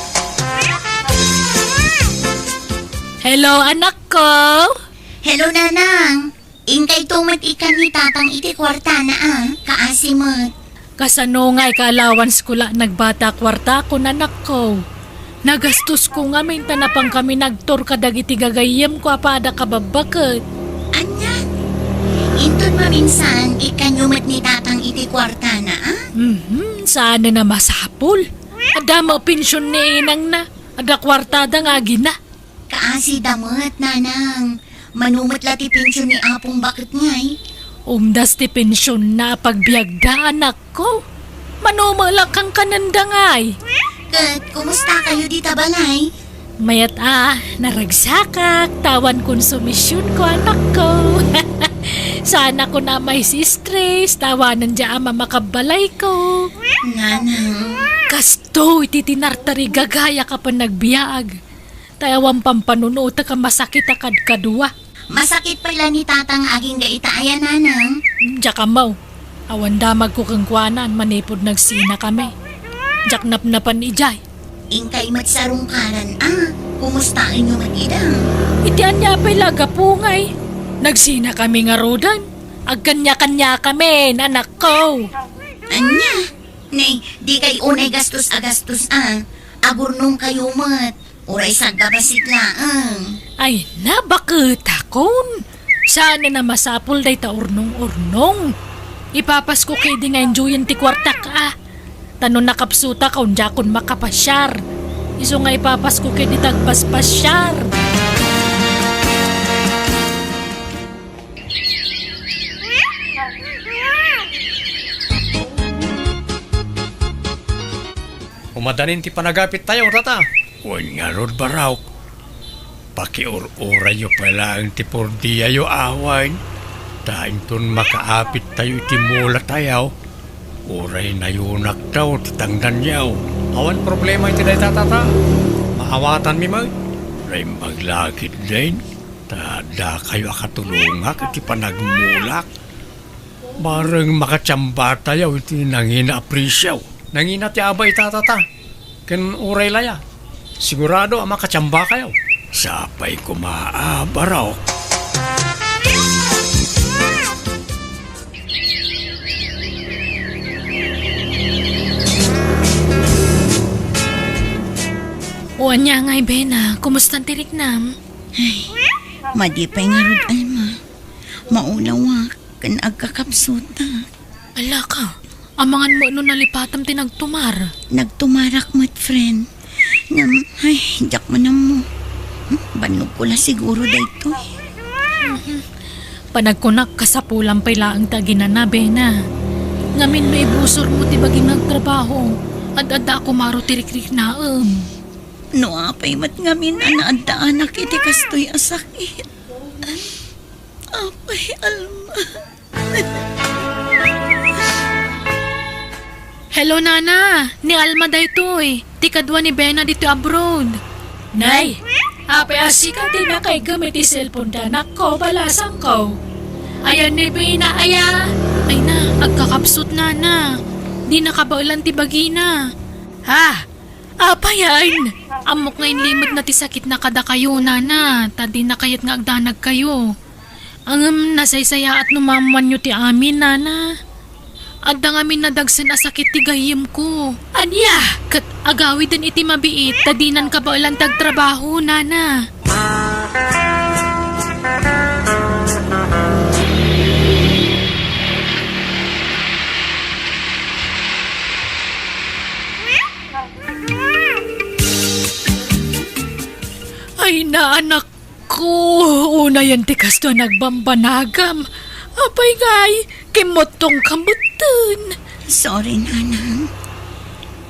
Hello, anak ko. Hello, nanang. Ingkay tumat ikan ni tatang iti kwarta na kaasimot. Kasano nga'y ka-allowance ko la nagbata kwarta ko nanak ko. Nagastos ko nga minta na pang kami nagtor kadag iti gagayem ko apada kababakat. Anya? Inton maminsan, ikanyumat ni tatang iti kwarta na Saan na masapol? Ada mo pensyon ni inang na. Ada kwartada nga gina. Kaasi damot, nanang. Manumot lati pensyon ni Apong bakit ngay? Umdas ti pensyon na pagbiagda anak ko. Manumalak kang kananda nga'y. Kat, kumusta kayo di tabalay? Mayat naragsakak, tawan konsumisyon ko anak ko. Sana ko na may si stress, tawanan dya ama makabalay ko. Nanang, Kasto, iti tinartari gagaya ka pa nagbiag. Tayawang pampanuno ka masakit akad kadua. masakit pala ni tatang aging gaitaayan, nanang. Diyak amaw, awan damag ko kang kuanan, manipod nagsina kami. Diyak napnapan ijay. Ingkay matsarungkaran, kumusta inyo mag-idang? Itian niya pa'y lagapungay. Nagsina kami nga rodan. Agkanya-kanya kami, anak ko. Anya? Nay, di kay unay gastos agurnong kayo mat. Uray sa gabasit laang. Ay na, bakit akon? Sana na masapol day ta urnong-urnong. Ipapas ko kay di nga enjoyin ti kwarta ka. Tanon nakapsuta kaun jakon makapasyar. Iso nga ipapas ko kay di tagpaspasyar. Umadanin ti panagapit tayo, tata. Uwan nga rod baraw. Pakiur-ura yo pala ang tipurdiya yo awan. Dahil ton makaapit tayo iti mula tayo. Uray na yunak daw, titangdan yaw. Awan problema iti day tata. Maawatan mi mag. Ray maglakit din. Tada kayo akatulungak iti panagmulak. Barang makatsamba tayo iti nangina aprisyaw. Nangina ti abay tata. Ken uray laya. Sigurado ang makatsamba kayo. Sapay kumaabaraw. Uwan niya nga'y Bena, kumusta tirik nam? Madipay nga Rod Alma. Maulawa, kan agkakapsuta. Ala ka, amangan mo no nalipatam tinagtumar. Nagtumarak mat friend. Ngam, ay, jak mo na mo. Banog ko la siguro dayto. Panagkunak ka sa pulang pailaang tagina na, Bena. Ngamin may busor mo ti baging nagtrabaho. Ad-ada ako maro tirik-rik na No apay mat ngamin anaadaan iti kastoy asakit. Apay Alma. Hello, Nana. Ni Alma daytoy. Ti kadwa ni Bena dito abroad. Nay, apay asika ti na kay gamit ti cellphone danak ko, balasang ko. Ayan ni Bena, aya. Ay na, agkakapsot na. Di nakabaulan ti bagina. Ha? Apayan! Amok ngayon limod na ti sakit na kada kayo, Nana. Tadi na kayat nga agdanag kayo. Ang nasaysaya at numaman nyo ti amin, nana. At ang amin nadagsan asakit ti gayim ko. Anya! Kat agawi din iti mabiit, tadinan ka ba ulang tagtrabaho, nana? Ay na anak ko, una yan ti kasto nagbambanagam. Apay ngay, kimotong kamutan. Sorry, nanang.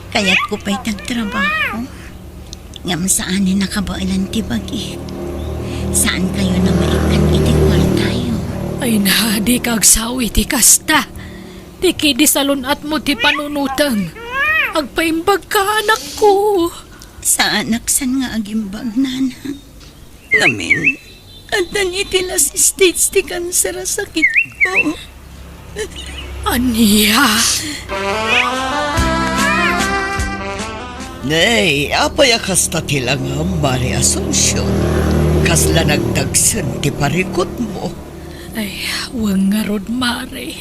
Kaya't ko pa'y tagtrabaho. Ngam saan ni nakabailan ti bagi. Saan kayo na maikan iti kwartayo? Ay na, di kagsawi ti kasta. Ti kidi salunat mo ti panunutang. Agpaimbag ka anak ko. Sa anak san nga agimbag, nanang. Ngamin, andan itilas stage ti kanser a sakit ko. Aniya. Nay, apay akasta tilang Mari Asunsyon. Kasla nagdagsan ti parikot mo. Ay, wang nga rod, Mare.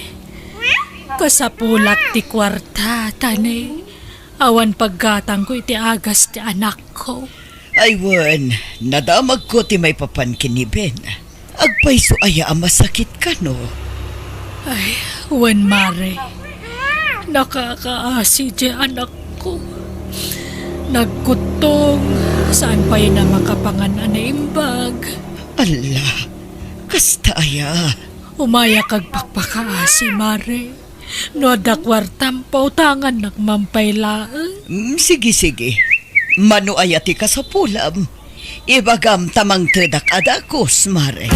Kasapulat ti kwarta, tanay. Awan paggatang ko iti agas ti anak ko. Ay, wan, nadamag ko ti may papankin ni Ben. Agpaiso aya ang masakit ka, no? Ay, wan, Mare. Nakakaasi di anak ko. Nagkutong, saan pa yun na makapangan na imbag. Ala, kasta aya. Umaya kag pakpakaasi, Mare. No adakwartam pautangan nagmampaylaan. Sige, sige. Mano ayati ka sa pulam. Ibagam tamang tedak adakos, Mare.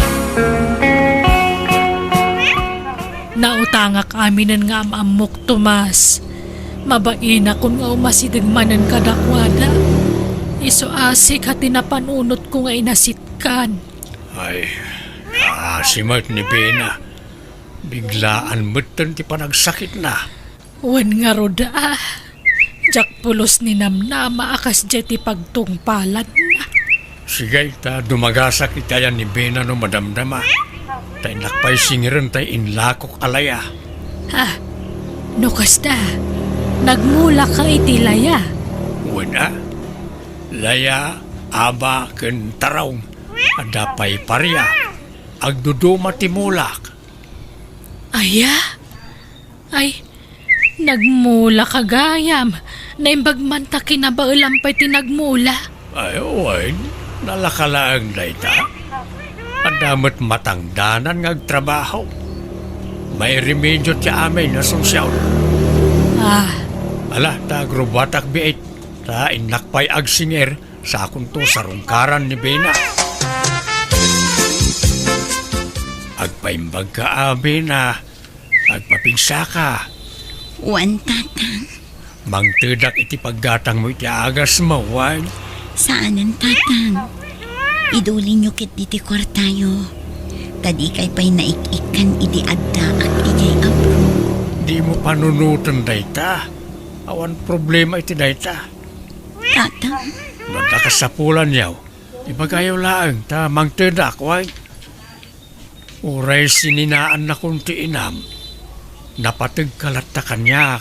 Nautangak aminin nga amamok, Tomas. Mabaina kun nga umasidigmanan kadakwada. Iso asik hati na panunot ko nga inasitkan. Ay, simart ni Bena. Biglaan mutan ti panagsakit na. Wan nga roda ah. Jak pulos ni namnama akas jeti pagtungpalan na. Sige, ta dumagasak itayan ni Bena no madamdama. Tay nakpay singiran tay inlakok alaya. Ha? No kasta. Nagmula ka iti laya. Wala. Laya, aba, ken taraw. Adapay parya. Agduduma ti mulak. Aya? Ay, nagmula kagayam. Naimbag man ta kinabailampay tinagmula. Ay, oy, nalakalaang dayta. Adamat matangdanan ng trabaho. May remedyo ti amin na sungsyaw. Ah, Ala, ta grubatak biit. Ta inakpay agsinger sa akong to sarungkaran ni Bena. Agpaimbag ka, Bena. Agpapigsa ka. Wan, tatang. Mangtedak iti paggatang mo iti agas mo, wan. Saanan, tatang? Idulin nyo kit diti kwartayo. Tadi kay pa'y naik-ikan iti adda at ijay abro. Di mo panunutan dayta. Awan problema iti dayta. Tatang, Nagkakasapulan yaw. Ibagayaw laang ta mangtedak, wan. Uray sininaan na kunti inam. Napatag kalat ta kanyak.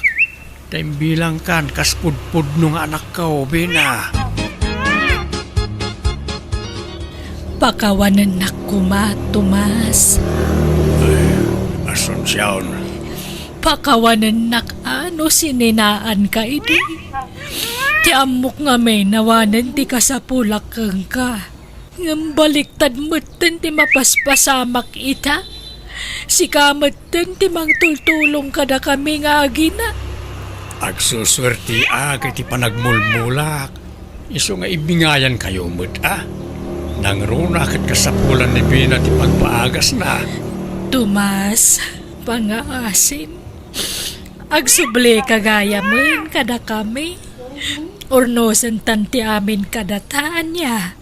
Time bilang kan kaspudpud nung anak ko, Bena. pakawanan na kuma, Tomas. Asunsyon. Pakawanan na ano sininaan ka idi. Ti amok nga may nawanan ti kasapulak kang ka. Ngam baliktad mutten ti mapaspasamak ita. Si kamutten ti mangtultulong kada kami nga agina. Agsuswerti ti panagmulmulak. Iso nga ibingayan kayo mo't Nang runa kat kasapulan ni Bina ti pagpaagas na. Tomas, pangaasim. Agsubli kagaya mo kada kami. Ornosan tanti amin kadataan niya.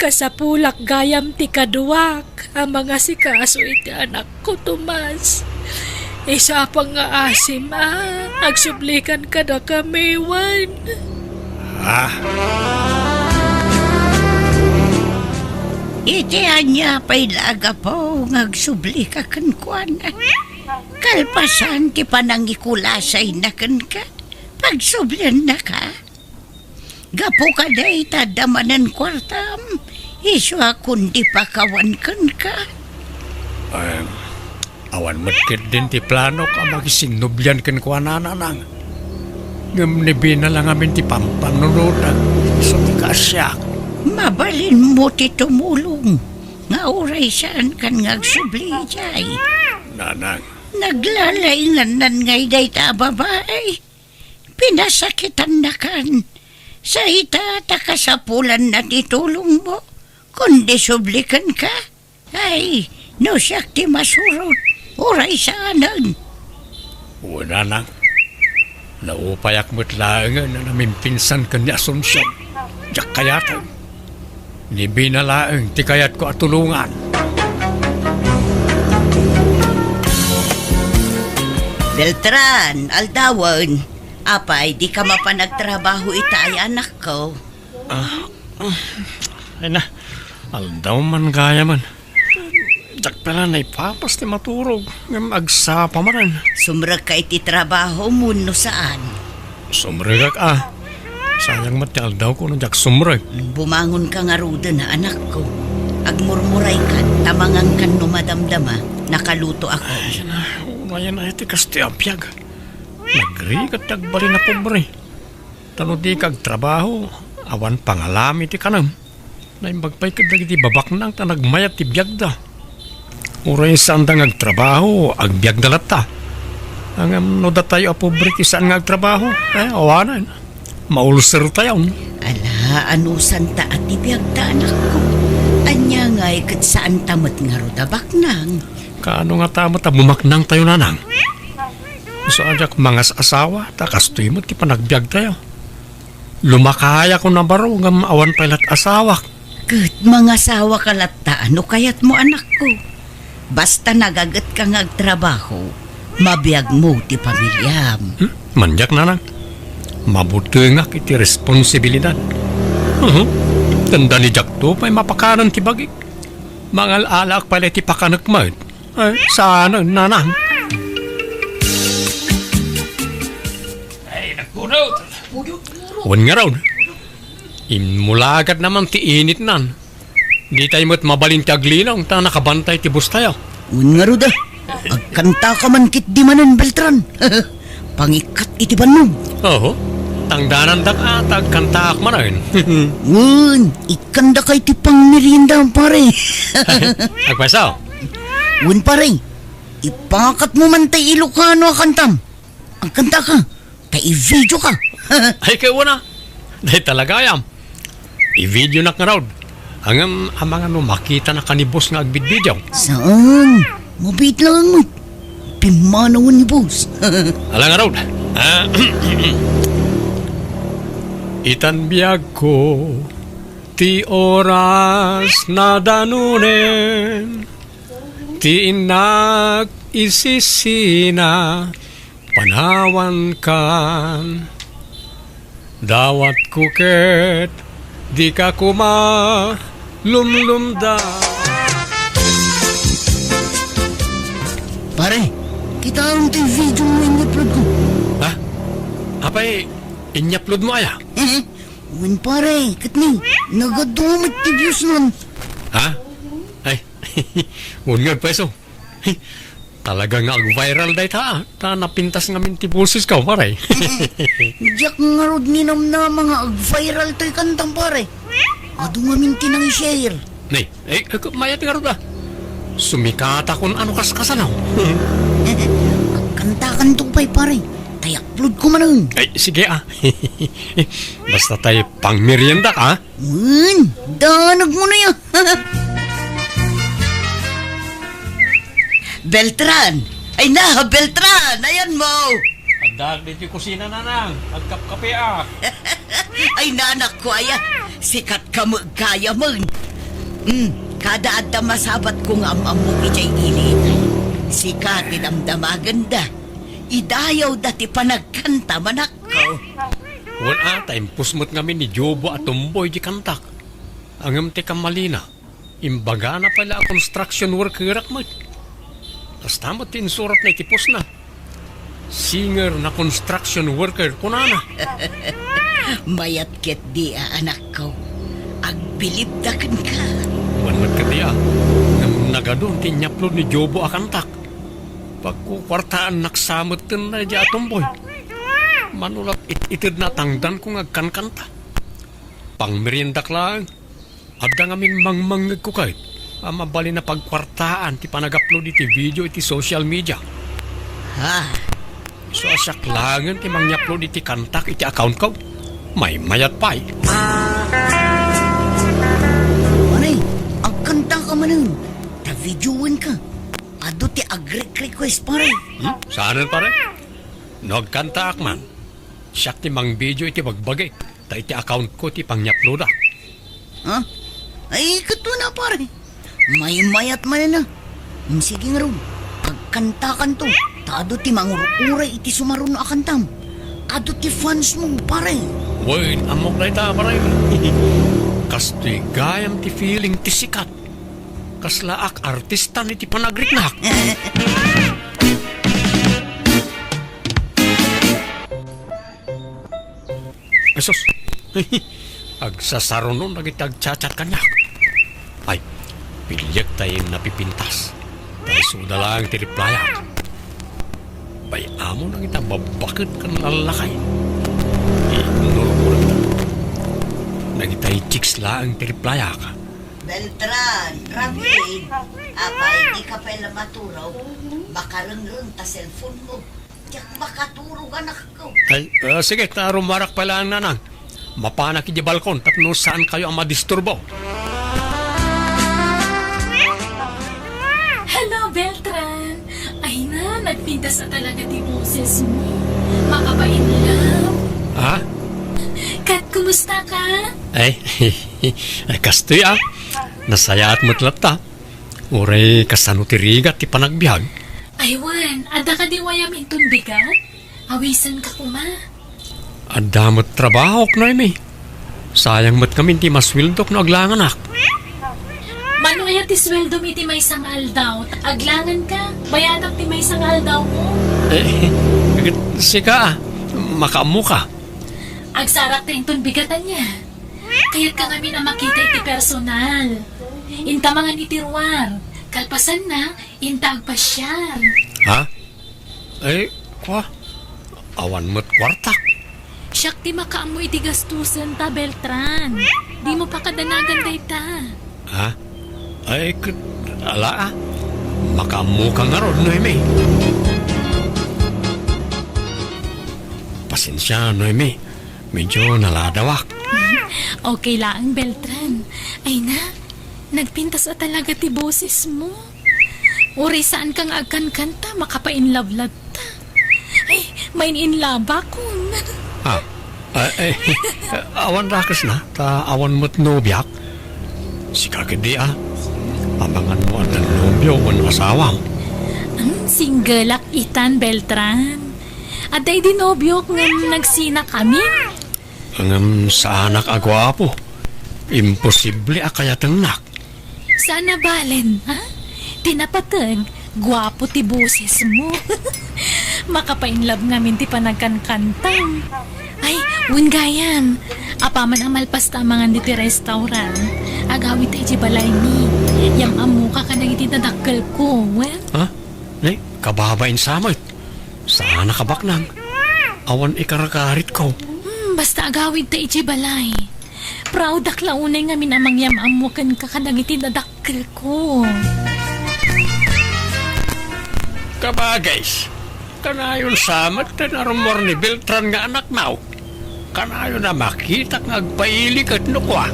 Kasapulak gayam ti kaduwak. Ang mga sikaso iti anak ko, Tomas. Isa pang nga asim agsublikan kada kami, Wan. Itihan niya pa'y laga po ngagsubli ka kankwan. Kalpasan ti panangikulasay na kan ka. Pagsublian na ka. Gapo ka day tadamanan kwartam. Iswa kundi pakawan kan ka. Awan matkit din ti plano ka magisinubyan kan ko ananang. Ngam nibi na lang amin ti pampanunutan sa ti kasyak. Mabalin mo ti tumulong. Nga uray saan kan ngagsubli jay. Nanang, Naglalaingan nan ngay day ta babae. Pinasakitan na kan. Sa ita takasapulan na titulong mo. Kundi sublikan ka. Ay, no siyak ti masurot. Uray saanan. o nanang. Naupayak mo't laangan na namin pinsan ka ni Asunsyon. Diyak kayatan. Nibi na laang ti kayat ko at tulungan. Beltran, Aldawan. Apay, di ka mapanagtrabaho itay anak ko. Ay na, aldaw man gaya man. Diyak pala na ipapas ti maturog. Ngam agsapa man. Sumrag ka iti trabaho mo no saan. Sumragak Sayang mati aldaw ko na diyak sumrag. Bumangon ka nga ruda na anak ko. Agmurmuray ka, tamangang kan no madamdama, nakaluto ako. Unayan na iti kasti apyag. Nagrigat tagbali na pobre. Tano di kag trabaho, awan pangalami ti kanam. Naimbagpay ka dagiti babak nang ta nagmayat ti biyagda. Uray saan da ngagtrabaho, agbiag dalat ta. Ang no da tayo a pobre ti saan ngagtrabaho, awanan. Maulser tayo. Ala, anusan ta at ibiyagda anak ko. Anya nga'y kat saan tamat nga rudabak nang. Kaano nga tama ta bumaknang tayo nanang? So ajak mga asawa, takas tuyo mo ti panagbiag tayo. Lumakaya ko na baro ngam awan pailat asawak. Kat mga sawa kalata, ano kayat mo anak ko? Basta nagagat ka ngagtrabaho, mabiyag mo ti pamilyam. Manjak nanang. Mabuti nga kiti responsibilidad. Tanda ni Jack to, may mapakanan ti bagik. Mangal alak pala ti pakanagmad. Ay, sana nanang. Ay, nagpunod. Huwag nga raw. Imulagat naman ti init nan. Di tayo mo't mabalin ti aglinong ta nakabantay ti bus tayo. Un nga ruda, agkanta ka man kit di manan Beltran. Pangikat iti banog. Oo, tangdanan da ka, tagkantaak man rin. Un, ikanda kay ti pang merienda pare. Agpasaw. Un pare, ipakat mo man tay Ilocano kantam. Ang kanta ka, tay i-video ka. Ay kayo na. Dahil talaga yam. I-video na ka raw. Ang mga no makita na kanibos nga agbidbidyaw. Saan? Mabit lang mo. Pimanawan ni boss. Alang nga raw. Itan biyag ko ti oras na danunen ti inak isisina panawan kan dawat kuket di ka kuma lumlumda. Pare, kita ang tay video mo in-upload ko. Ha? Apay, in-upload mo aya? Un pare, katni, nagadumit ti views nun. Ha? Ay, unngag peso. Talaga nga viral day ta. Ta napintas nga minti pulsis ka, pare. Diyak nga rod ninam na mga viral to'y kantang pare. Ado nga minti nang i-share. Nay, mayat nga rin ba? Sumikata kung ano kaskasanaw. Kantakan to pa'y pare. Tay-upload ko man nun. Ay, sige Basta tayo pang merienda ka. Danag mo na yan. Beltran! Ay na, Beltran! Ayan mo! Andag dito yung kusina na nang. Agkap-kape Ay nanak ko aya, sikat ka mo kaya mo. Kada adda masabat kong amam mo ijay ilit. Sikat idamdamaganda. Idayaw dati panagkanta manak ko. Wala time pusmot ngamin ni Jobo at Tumboy di kantak. Angam ti kamalina. Imbaga na pala construction worker akmat. Tas tamot tinsurat na itipos na. Singer na construction worker kunana. Mayat ket di anak ko. Agbilib dakan ka. Manmat ka diya. Nagadon tinyaplod ni Jobo akantak. Pagkukwartaan naksamot na diya atomboy. Manulap itid na tangdan kung agkankanta. Pang meriendak lang. Adda ngamin mangmangag ko kahit. Mabali na pagkwartaan ti panag-upload iti video iti social media. Ha? So asaklangan ti mangya-upload iti kantak iti account ko. May mayat pa eh. Manay, ang kanta ka manan. Ta-videoan ka. Ado ti agree-request pare. Saanan pare? Nagkanta akman. Siyak ti mang video iti bagbagay. Ta iti account ko ti pangya-upload ah. Ha? Ay, kato na pare. May mayat man na. Sige nga ron. Pagkanta kan to. Tado ti mangururay iti sumaron na akantam. Ado ti fans mo pare. Wait, amok na ita pare. Kastoy gayam ti feeling ti sikat. Kaslaak artista ni ti panagritnak. Esos. Agsasaro nun nagitagchat-chat kanya. Ay, pilyag tayo napipintas. Dahil suda lang tiriplaya. Bay amo nang ita babakit kan lalakay. Ignore mo lang ita. Nagitay chicks lang tiriplaya ka. Beltran, Rapid, apay di ka pala maturaw. Makarang-rang ta cellphone mo. Tiyak makaturog anak ko. Ay, sige, tarumarak pala ang nanang. Mapanak di balkon tapno saan kayo ang madisturbo. Hello, Beltran. Ay na, nagpintas na talaga di boses mo. Makapain lang. Ha? Kat, kumusta ka? Ay, kastoy ah. Nasaya at matlata. Uray kasano tirigat ti panagbiag. Aywan, ada ka di wayam intun bigat? Awisan ka kuma. Adamot trabaho na imi. Sayang mat kami ti maswildok no aglangan ak. Mano kaya ti sweldo mi ti may sangal daw? Aglangan ka? Bayadak ti may sangal daw mo? Sika ah. Makaamu ka. Agsarak ta intun bigatan niya. Kaya't ka ngamin ang makita iti personal. Inta mga nitirwar. Kalpasan na, inta agpasyar. Ha? Ay, kwa? Awan mo't kwartak. Siyak ti makaamoy iti gastusan ta, Beltran. Di mo pa kadanagan day ta. Ha? Ay, ala ah. Makaamu ka nga ron, Noemi. Pasensya, Noemi. Medyo naladawak. Okay lang, Beltran. Ay na, nagpintas na talaga ti boses mo. Uri saan kang agkan-kanta, makapainlove-love ta. Ay, main in love ako. Ha? Awan rakas na. Ta awan mo't nobyak. Si kakidi ah. Abangan mo ang nobyo o asawang. Single ak itan, Beltran. At ay dinobyo nga nagsina kami. Ang sa anak agwapo. Imposible akayatang nak. Sana balen, ha? Tinapatag, gwapo ti boses mo. Makapainlove ngamin ti panagkankantang. Ay, wunggayan. Apaman ang malpas tamangan di ti restaurant. Agawit ay balay ni. Yang amuka ka nang itidadakkel ko, well? Ha? Nay, kababain samot. Sana kabaknang. Awan ikarakarit ko. Basta agawid ta iti balay. Proud ak launay ngamin amang yamamukan ka kanang itidadakkel ko. Kabagays. Kanayon samot na rumor ni Beltran nga anak now. Kanayon na makita nga agpailik at nukwa.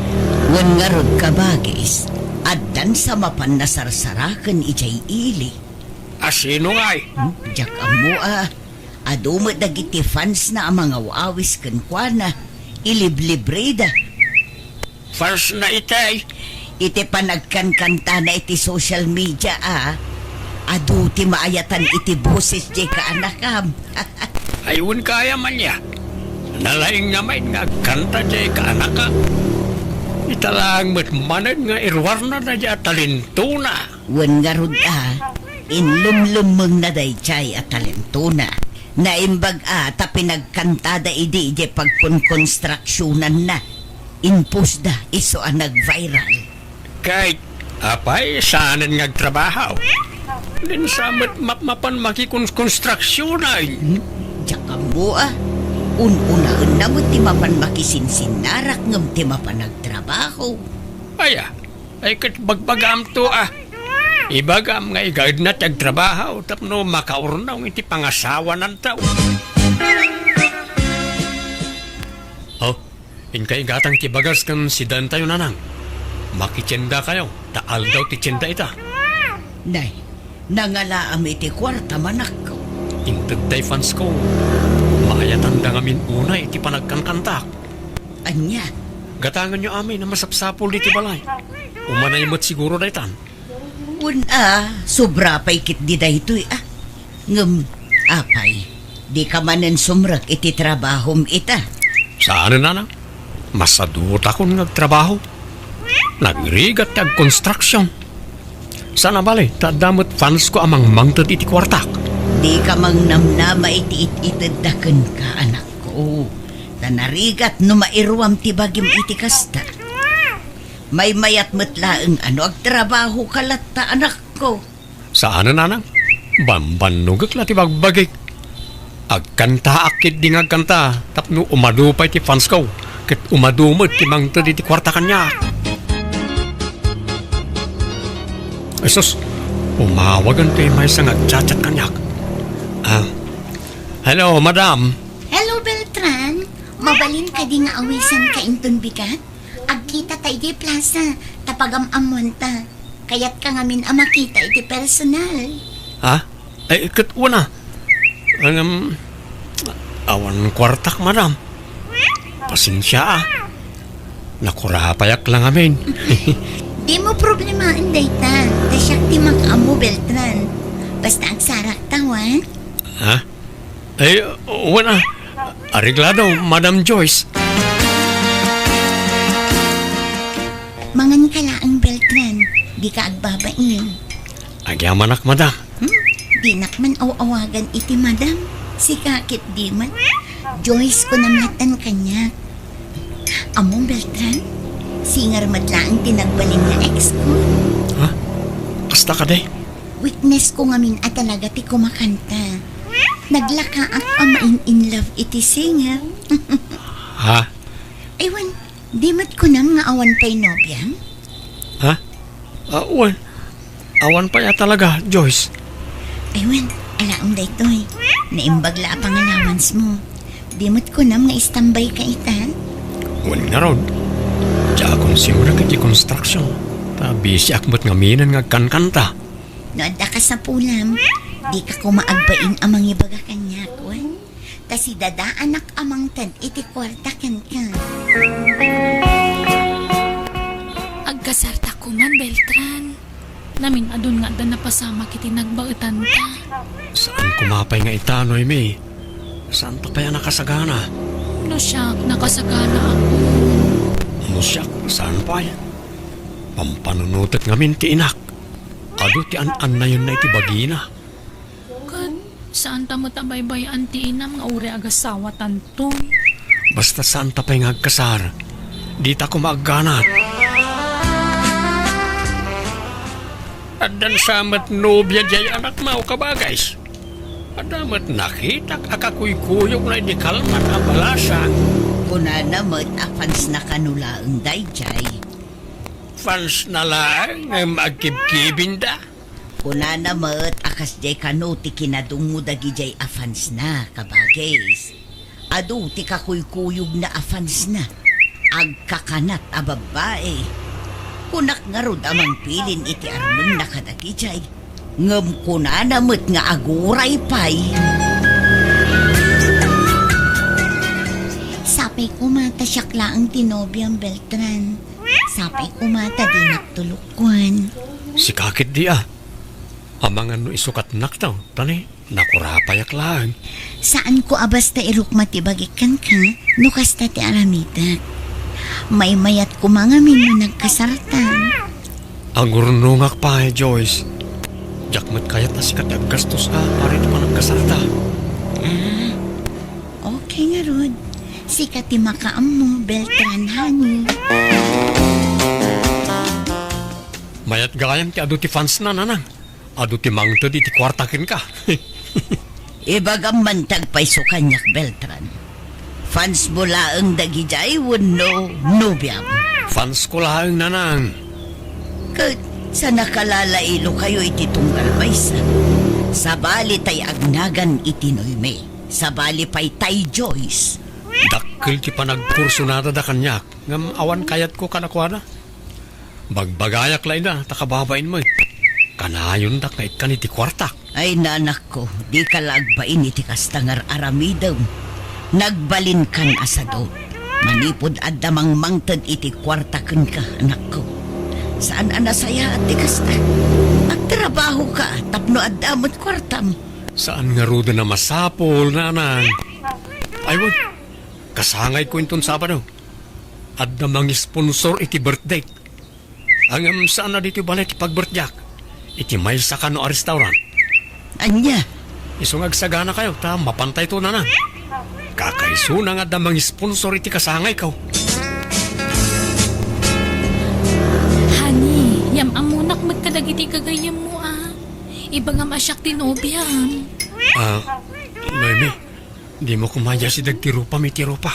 Wan nga rod ka bagis. Addan sa mapan na sarsarakan ijay ili. Asino nga eh? Diyak amo Ado mo dagiti fans na ang mga wawis kan na iliblibreda. First na itay. Iti panagkankanta na iti social media Ado ti maayatan iti boses di ka anakam. Ayun kaya man niya. Nalaing naman nga kanta jay ka anak ka. Italang matmanad nga irwarna na dya talentuna. Wan nga rod inlumlumeng na dayjay at talentuna. Naimbag ta pinagkantada idi je pagkonkonstruksyonan na. Impus da iso ang nag-viral. Kahit apay saanan ngagtrabaho. Din samat mapan makikonstruksyon ay. Tsaka mo ununaan na mo ti mapan makisinsinnarak ngam ti mapan nagtrabaho. Aya, ay kat bagbagam to Ibagam nga igad na tagtrabaho tapno makaurnaw iti pangasawa ng tao. Oh, inkay gatang tibagas kan si Dan tayo nanang. Makitsenda kayo, taal daw ti tsenda ita. Nay, nangalaam iti kwarta manak ko. Intag tay fans ko, maayatan da ngamin una iti panagkankantak. Anya, Gatangan nyo amin na masapsapol diti balay. Umanay mo't siguro daytan. Sobra pa'y kit di daytoy Ngam, apay, di ka manen sumrak iti trabahom ita. Saan na? Masadot akong nagtrabaho. Nagrigat tag construction. Sana bali, tadamot fans ko amang mangtad iti kwartak. Di ka mang namnama iti itadakan ka, anak ko. Tanarigat no mairwam ti bagim iti kasta. May mayat matlaeng ag trabaho kalata, anak ko. Saan na? Bambanugak la ti bagbagik. Agkanta akit di ngagkanta. Tapno umadupay ti fans ko. Ket umadumot ti mangtad iti kwarta kanya. Esos, umawagan ti may sangat chat kanyak. Hello, madam. Hello, Beltran. Mabalin ka di nga awisan ka inton bigat? Agkita tayo di plaza, tapagam amonta. Kaya't ka ngamin makita iti personal. Ha? Ay, kat una. Awan kwartak, madam. Pasensya Nakurapayak lang amin. Di mo problemain dayta. Tasyak ti amo, Beltran. Basta agsarak tawan. Ha? Ay, wala. Ariglado, Madam Joyce. Mangan ka laang, Beltran. Di ka agbabain. Agyamanak, madam. Di nakman awawagan iti madam. Si kakit di man. Joyce ko namlatan kanya. Among Beltran, singar madlaang tinagbalin nga ex ko. Ha? Kasta ka day? Witness ko ngamin at talaga ti kumakanta. Naglaka ang amain in love iti singer. Ha? Aywan, di mat ko nam nga awan pa'y nobya. Ha? Well, awan pa ya talaga, Joyce. Aywan, alaong daytoy. Naimbagla pang allowance mo. Di mat ko nam nga istambay ka ita. Well nga ron. Diya akong simula kiti construction. Tabi si akmat nga minan nga kankanta. Noadda ka sa pulam, di ka kumaagbain amang ibaga kanya, kwan. Ta si dada anak amang tad iti kwarta kan ka. Agkasarta ko man, Beltran. Namin adun nga da napasama kiti nagbautan ta. Saan kumapay nga itanoy, May? Saan pa kaya nakasagana? No siyak, nakasagana ako. Ano siya? Saan pa yan? Pampanunutot ngamin ti inak. Ado ti an na yun na iti bagina. Kan, saan ta mo tabaybay anti inam nga uri agasawa tanto? Basta saan ta pa'y ngagkasar. Di ta ko maagganat. Adan samat nobya jay anak mau kabagays. Adamat nakita akakuy-kuyog na di kalmat abalasan. Kuna namat afans na kanulaang dayjay. Fans na lang nga magkibkibin da. Kuna namat akas jay kano ti kinadungo dagi jay afans na kabagays. Adu ti kakuy-kuyog na afans na. Agkakanat a babae. Kunak nga rod amang pilin iti arman na kadagi jay. Ngam kuna namat nga aguray pay. Sapay kumata siyakla ang tinobyang Beltran. Sapay kumata di naktulukwan. Si kakit di Amangan no isukat naktaw. Tani, nakurapayak lang. Saan ko abasta irukmati bagikan ka, nukas ta ti aramitak. may mayat ko mga mino nagkasartan. Ang gurnungak pa Joyce. Jakmat kayat na sikat ang gastos para ito pa nagkasarta. Okay nga, Rod. Sikat ti makaam mo, Beltran, honey. Mayat gayam ti adu ti fans na nanang. Adu ti mangtod iti kwartakin ka. Ibagam mantag pa'y sukanyak, Beltran. Fans mo laang dagijay wano nubyam. Fans ko lang nanang. Kat sa nakalalailo kayo iti tunggal maysa. Sa bali tay agnagan iti noyme. Sa bali pa'y tay Joyce. Dakkel ti panagkurso na da kanyak. Ngam awan kayat ko kanakwana. Bagbagayak lay na, takababain mo. Kanayon da kait kan iti kwartak. Ay nanak ko, di ka lagbain iti kastangar aramidaw. Nagbalin kan asado. Manipod at damang mangtad iti kwartakan ka, anak ko. Saan anasaya at ti kasta? Agtrabaho ka, tapno at damot kwartam. Saan nga ruda na masapol, nanang? Aywan, kasangay ko itong Sabado. At namang sponsor iti birthday. Ang saan na dito balik pag-birthday? Iti may sa kano a restaurant. Anya, Isong agsagana kayo, ta mapantay to nanang. Kakaiso na nga damang sponsor iti kasangay ko. Honey, yam amunak magkalagiti kagayam mo Iba nga masyak tinobyam. Noemi, di mo kumaya si dagtirupa may tirupa.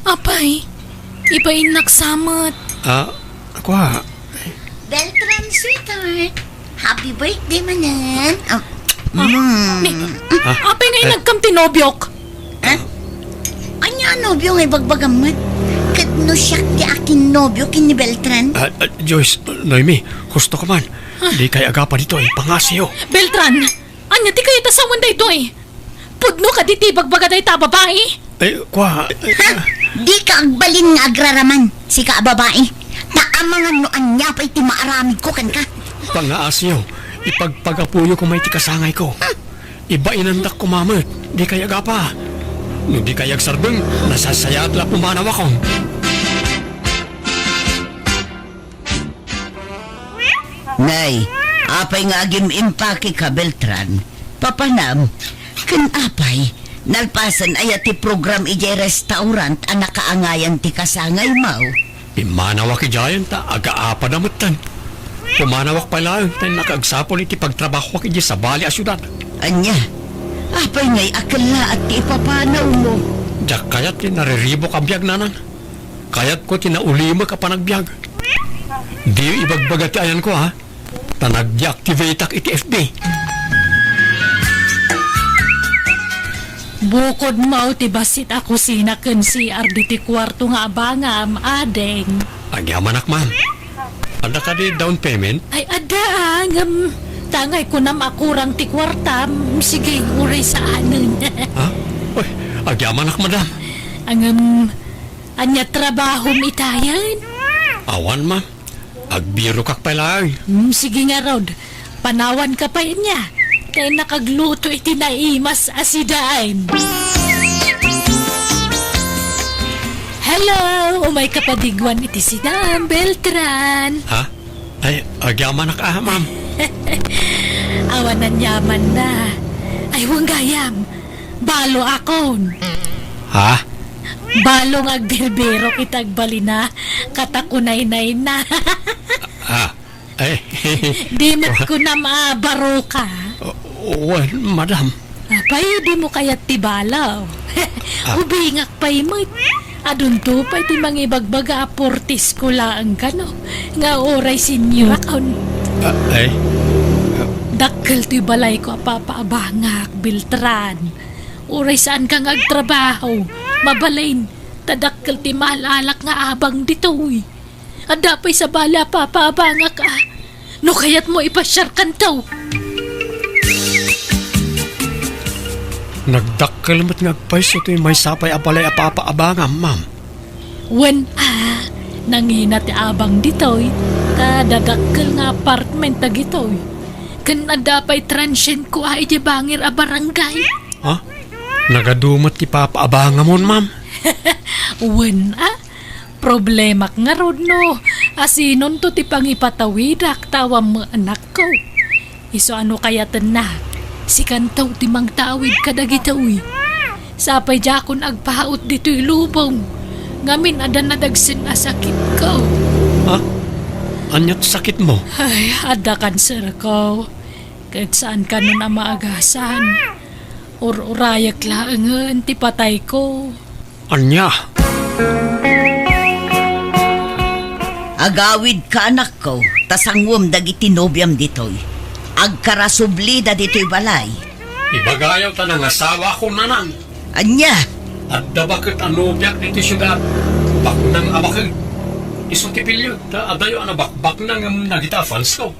Apay, iba inaksamat. Ako ha. Beltran, sweetheart. Happy birthday, manan. Apay nga inagkam tinobyok. Anya nobyo nga bagbagamat. Kat no siyak ti akin nobyo kin ni Beltran. Joyce, Noemi, gusto ka man. Di kay agapa dito pangasiyo. Beltran, anya ti kayo tasawan da ito Pudno ka diti bagbaga da ita babae. Kwa. Di ka agbalin nga agraraman, si ka babae. Naamangan no anya pa iti maaramid ko kan ka. Pangaasiyo, ipagpagapuyo ko may tikasangay ko. Iba inandak ko mamit, di kay agapa. No di kay agsardeng, nasasaya at la pumanaw akong. Nay, apay nga agim impake ka, Beltran. Papanam, kan apay, nalpasan ay ati program ijay restaurant ang nakaangayan ti kasangay mau. Imanawak ijayan ta, aga-apa namutan. Pumanawak pa lang, tayo nakaagsapol iti pagtrabaho iji sa bali a syudad. Anya, apay nga'y akala at ti ipapanaw mo. Diyak kayat ti nariribo ka biyag nanan. Kayat ko tinaulima ka panagbiag. Di ibagbaga ti ayan ko ha. Tanag-deactivate ak iti FB. Bukod mo ti basit ako sinaken si Arditi kwarto nga abangam, adeng. Agyaman akman. Anda ka di down payment? Ay adang, tangay ko na makurang ti kwartam. Sige, uray sa anon. Ha? Uy, agyaman ak madam. Anya trabaho itayan? Awan ma. Agbiro kak palang. Sige nga, Rod. Panawan ka pa niya. Kaya nakagluto iti naimas asidaan. Hello! Umay kapadigwan iti sidaan, Beltran. Ha? Ay, agyaman ak ma'am. Awanan yaman na. Ay, huwag gayam. Balo akon. Ha? Balong agbilbero kitag balina. Katakunay-nay na. Ha? Ay, Di mat ko na maabaro ka. well, madam. Apay, di mo kaya't tibalaw. Ubingak pa'y mo. Adun to pa'y ti mangibagbaga aportis ko lang kano. Nga oray sinyo akon. Ay, Dakkel to'y balay ko apapaabangak, Beltran. Oray saan kang agtrabaho. Mabalain. Tadakkel ti malalak nga abang dito'y. Adapay sa bala papaabangak No kayat mo ipasyar kantaw. nagdakkel mo't ngagpaiso to'y may sapay abalay apapaabangam, ma'am. Wen nangina ti abang ditoy, dadakkel nga apartment ta gitoy. Kan adapay transient ko ay di bangir a barangay. Ha? Nagadumot ti papaabangam mon, ma'am. Wen Problema nga rod no. Asinon to ti pang ipatawidak tawa mo anak ko. Iso ano kaya na? Si kantaw ti mang tawid kadagitawi. Sapay jakon agpahaot dito'y lubong. Ngamin adan nadagsin asakit ko. Ha? Anyat sakit mo? Ay, ada kanser ko. Kahit saan ka nun ang maagasan. Urayak laangan ti patay ko. Anya? Agawid ka anak ko, tasangwam dagiti nobyam ditoy. Agkarasublida dito'y balay. Ibagayaw ta ng asawa ko nanang. Anya, At dabakit ano biyak dito syudad. Baknang abakit. Iso tipilyo. Ta adayo ang baknang nagita fans ko.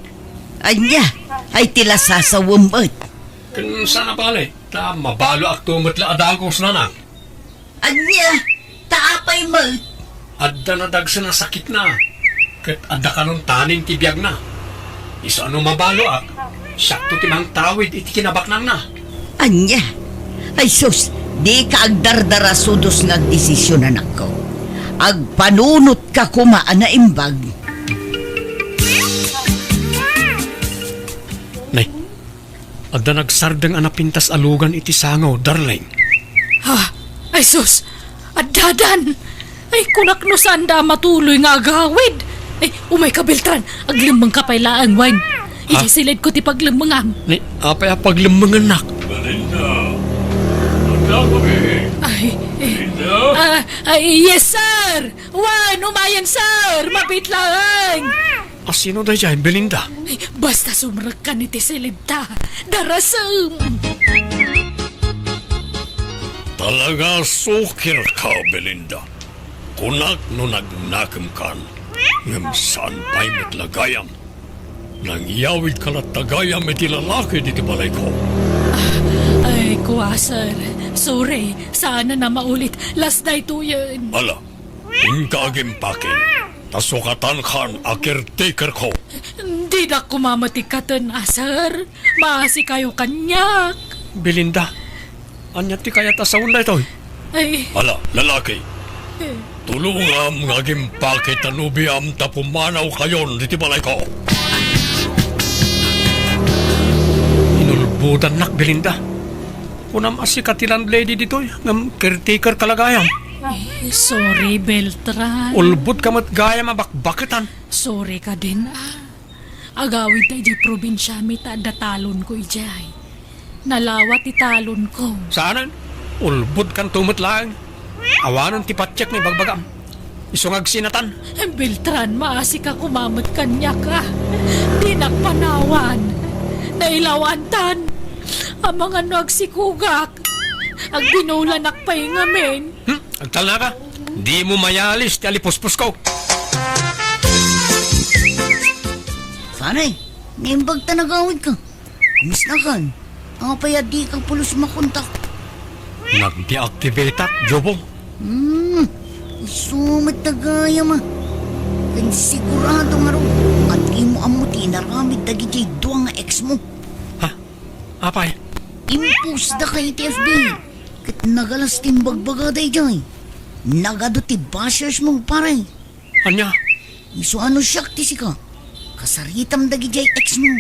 anya, ay tila sasawambot. Kan sana pala ta mabalo ak tumatla adagos nanang. Anya, taapay mo. Adda na dagsa na sakit na. Kat adda ka nung tanin tibiyag na. Iso ano mabalo ak. Sakto timang tawid iti kinabaknang na. Anya, ay sus, di ka agdardara sudos nga desisyon anak ko. Agpanunot ka kumaan na imbag. Nay, adda nagsardang anapintas alugan iti sangaw, darling. Ha? Ay sus! Addadan! Ay kunak no sanda matuloy nga agawid! Ay umay ka Beltran! Aglimang kapaylaang wine! Ha? Isilid ko ti paglimangam! Nay, apay apaglimang anak. Belinda! Adda kami! Ay, yes sir! Wine! Umayan sir! Mapit lang! Asino da dyan, Belinda? Ay, basta sumrag ka ni ti silid ta! Darasam! Talaga sukir ka, Belinda. Kunak no nagnakam kan. Ngam saan pa'y matlagayam. Nang iyawid ka na tagayam iti lalaki dito balay ko. Ay, kuha sir. Sorry, sana na maulit. Last night to yun. Ala, ingkagim pakin. Tasukatan kan a caretaker ko. Hindi na kumamatikaten, sir. Maasi kayo kanyak. Belinda, anya ti kaya tasaon na ito. Ay, Ala, lalaki. Tulungam nga gimpakit anubiam tapumanaw kayon diti balay ko. Inulbudan nak, Belinda. Kunam asikatilan lady ditoy, ngam caretaker kalagayam. sorry, Beltran. Ulbud kamat gaya mabakbakitan. Sorry ka din, Agawid tayo di probinsya mi tada talon ko ijay. Nalawat italon ko. Saanan? Ulbud kan tumot lang. Awanan ti patsyak ni bagbagam. Isungag sinatan. Beltran, maasi ka kumamat kanya ka. Di nakpanawan. Nailawantan. Ang mga nagsikugak. Ang binulan nakpay ngamin. Agtal na ka. Di mo mayalis ti alipuspos ko. Sanay, niimbag ta nagawid ka. Kumusta kan? Ang paya di kang pulos makontak. Nag-deactivate ak, Jobong. Sumat na gaya ma. Kaya sigurado nga ro. At imo amuti naramid dagi jay duwa nga ex mo. Ha? Apay? Impus da kay TFB. Kat nagalas timbagbaga day jay. Nagado ti bashers mo pare. Anya? Iso ano siyak ti sika. Kasaritam dagi jay ex mo.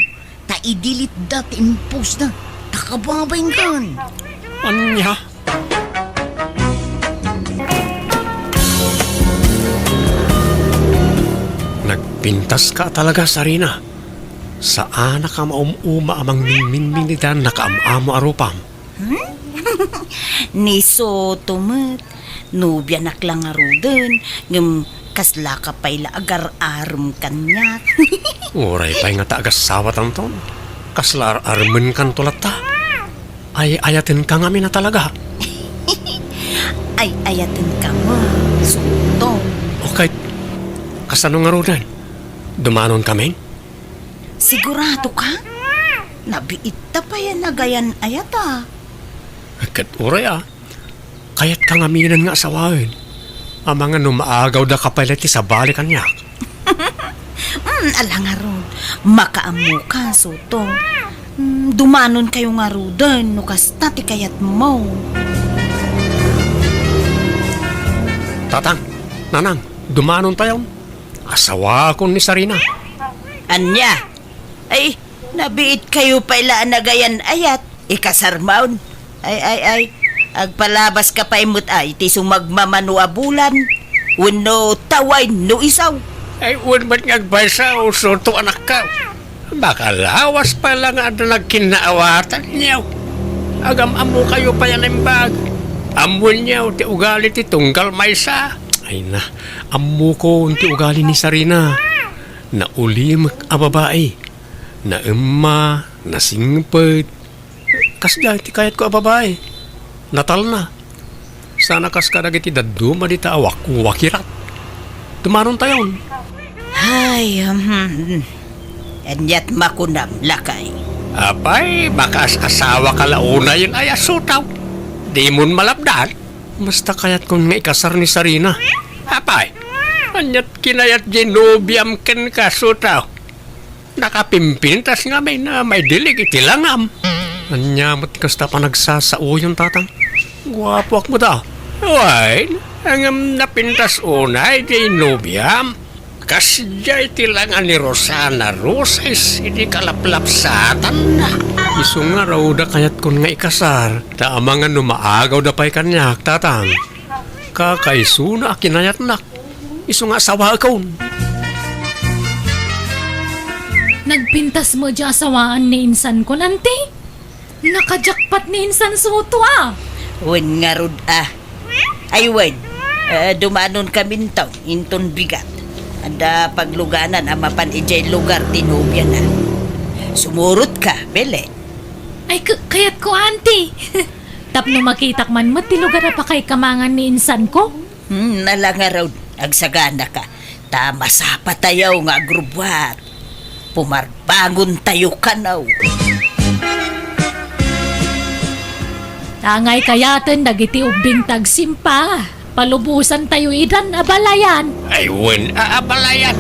Ta idilit da ti impus da. Takababayin kan. Anya? Nagpintas ka talaga, Sarina. Saan ka maumuma amang minminidan nakaamamo arupam? Ni Soto met, nubya naklang aruden, ngem kasla ka pa'y agar-arum kanyak. Uray pa'y nga taagasawa tanton. Kaslar armen kan tulata. Ay ayatin ka nga na talaga. Ay ayatin ka mo, Soto. Okay. Kasano nga rudan? Dumanon kami? Sigurado ka? Nabiit ta pa yan nagayan ayata. Kat uray Kayat ka nga minan nga asawain. Ang mga numaagaw da kapaliti sa balikan niya. Ala nga ron, makaamu ka, Soto. Dumanon kayo nga rudan, nukas tati kayat mo. Tatang, nanang, dumanon tayo. Asawa ko ni Sarina. Anya, ay, nabiit kayo pala nagayan ayat, ikasarmaon. Ay, agpalabas ka pa imot ay, ti sumagmamano a bulan. Wano taway no isaw. Ay, ba't nagbaysa o soto anak ka? Baka lawas pa lang ang nagkinaawatan niyo. Agam-amo kayo pa yan ang bag. Amon niyo, ti ugali ti tunggal maysa. Ay na, amo ko ti ugali ni Sarina. Na ulim a babae. Na emma, na singpet. Kasda ti kayat ko a babae. Natal na. Sana kas kadag iti daduma di taawak wakirat. Tumaron tayon. Ay, anyat makunam lakay. Apay, baka asawa ka launa yun ay asutaw. Di mon malabdan. Basta kayat kong nga ikasar ni Sarina. Apay, anyat kinayat ginubiam ken kasutaw. Nakapimpintas nga may dilig itilangam. Anyamot kasta pa nagsasao yung tatang. Guwapo ak mo daw. Uwain, ang napintas unay ginubiam. Kasya itilangan ni Rosana Roses, hindi kalaplapsatan na. Iso nga raw da kayat kon nga ikasar, taama nga numaagaw da pa'y kanyak, tatang. Kakaiso na akinayat nak, iso nga asawa akon. Nagpintas mo di asawaan ni insan ko, nanti. Nakajakpat ni insan suto ah. Wen nga rod Ay wen, dumanon kami ntaw, inton bigat. Ada pagluganan ang mapan ijay lugar tinubya na. Sumurot ka, bele. Ay, kayat ko, auntie. Tapno makitak man mo, tilugar na pa kay kamangan ni insan ko. Nalangaraw, agsagana ka. Tama sa patayaw nga grubwat. Pumarbangon tayo kanaw. Tangay kayaten, dagiti ubing tagsimpa. Palubusan tayo idan, abalayan. Ay, wen, aabalayan.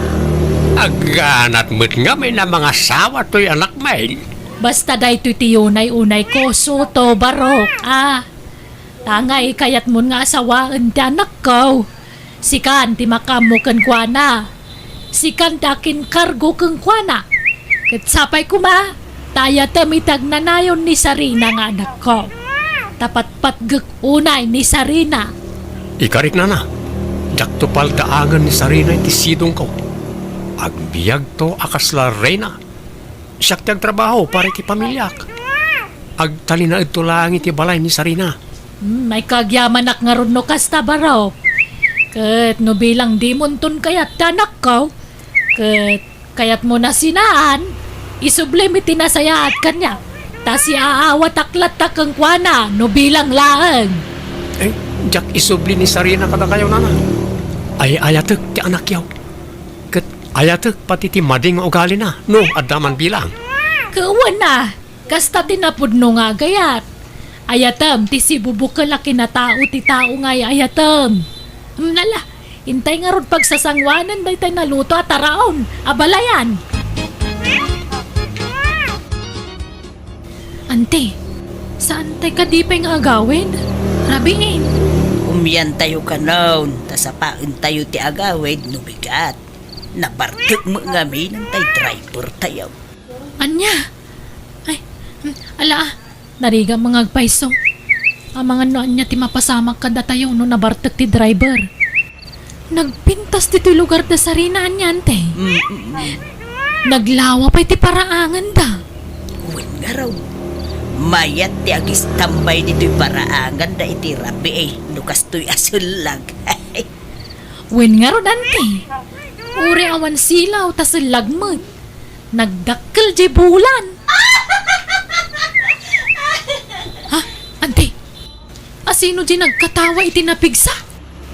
Aganat mo't nga may na mga sawa to'y anak main. Basta day titiyunay unay ko, suto, barok, ah. Tangay kayat mo nga asawaan ti anak ko. Sikan ti makamo ken kuana. Sikan takin kargo ken kuana. Ket sapay kuma, taya tamitag nanayon ni Sarina nga anak ko. Tapat patgek unay ni Sarina. Ikarik na. Jak to pal daangan ni Sarina iti sidong ko. Agbiag to akasla reyna. Siyak ti agtrabaho para iti pamilyak. Agtalina ito lang iti balay ni Sarina. May kagyaman ak nga ron no kasta barok. Ket no bilang di munton kayat tanak ko. Ket kayat mo na sinaan. Isublim iti nasayaat kanya. Tas iaawat aklat takang kuana no bilang laeng. Eh, jak isubli ni Sarina kada kayo nana. Ay ayatek ti anak yaw. Ket ayatek pati ti mading ugali na. No, adaman bilang. Kawan na. Kasta tinapudno nga gayat. Ayatem, ti si bubukal na kinatao ti tao nga ayatem. Nala, hintay nga ron pagsasangwanan day tayo naluto at taraon. Abalayan. Ante, saan tayo kadipay nga agawin? Rabingin. Umyan tayo kanaw, tasapaan tayo ti agawid, nubigat. Nabartuk mo nga ng tay driver tayo. Anya? Ay, ala, nariga mga agpaiso. Ang mga noan niya ti mapasamak kada tayo no nabartak ti driver. Nagpintas ti lugar da Sarina anya, ante. Naglawa pa ti paraangan da. Uwin nga raw. Mayat ti agis tambay dito'y paraangan da iti rabi nukas to'y asulag. Wen nga ron, ante. Uri awan silaw tas lagmag. Nagdakkel di bulan. Ha? Ante? Asino di nagkatawa iti napigsa?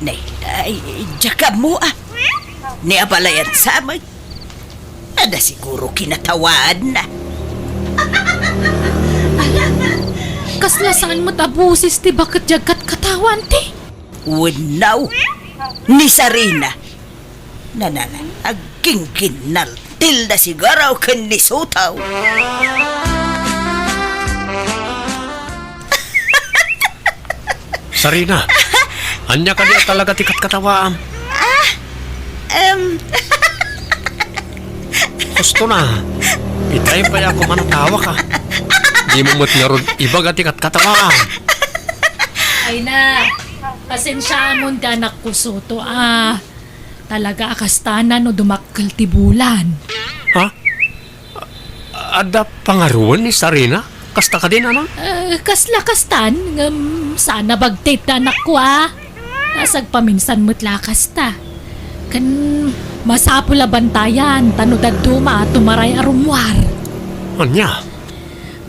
Nay, jaka mo Ni abalayan sa amin. Ada siguro kinatawaan na. Kasla saan mo't abusis ti bakit jagat katawan ti? Winaw, ni Sarina. Nanala, agking kinal, tilda sigaraw kan ni Sutaw. Sarina, anya ka di talaga tikat katawaan. Gusto na. Itay pa ako manatawa ka. Di mo mo't nga rod ibag at ikat katawaan. Ay na, pasensya mo di anak ko Soto talaga akastanan no dumakkel ti bulan. Ha? Ada pangaruan ni Sarina? Kasta ka din, ano? Kasla kastan, sana bagtit na anak ko Nasag paminsan mo't lakas ta. Kan masapula bantayan, tanudad duma, tumaray arumwar. Anya?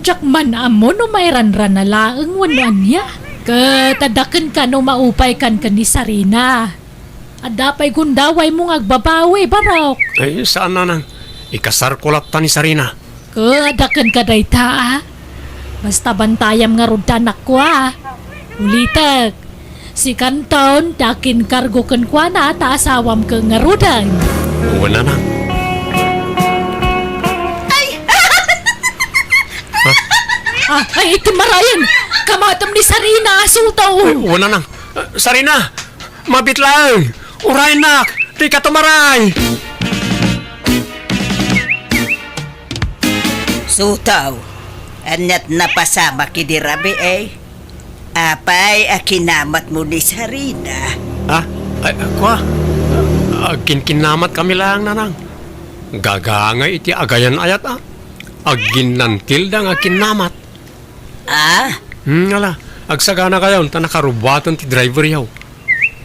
Diyak man amo no may ranran na laeng wanuan niya. Katadakan ka no maupay kan ni Sarina. Adapay gundaway mong agbabawi, barok. Eh, saan na nang? Ikasar ko lapta ni Sarina. Kadakan ka dayta Basta bantayam nga rudanak ko Ulitak. Si Kanton, dakin kargo kan kwa na asawam ka nga rudan. Wala na. Ay, timarayan! Kamatam ni Sarina, asutaw! Wala na. Sarina! Mabit lang! Uray nak! Di ka tumaray! Sutaw, anyat napasama kidirabi Apay, akinamat mo ni Sarina. Ay, kwa? Kinamat kami lang, nanang. Gagangay iti agayan ayat Aginantil da nga kinamat. Ala, agsagana kayo, nakarubatan ti driver yaw.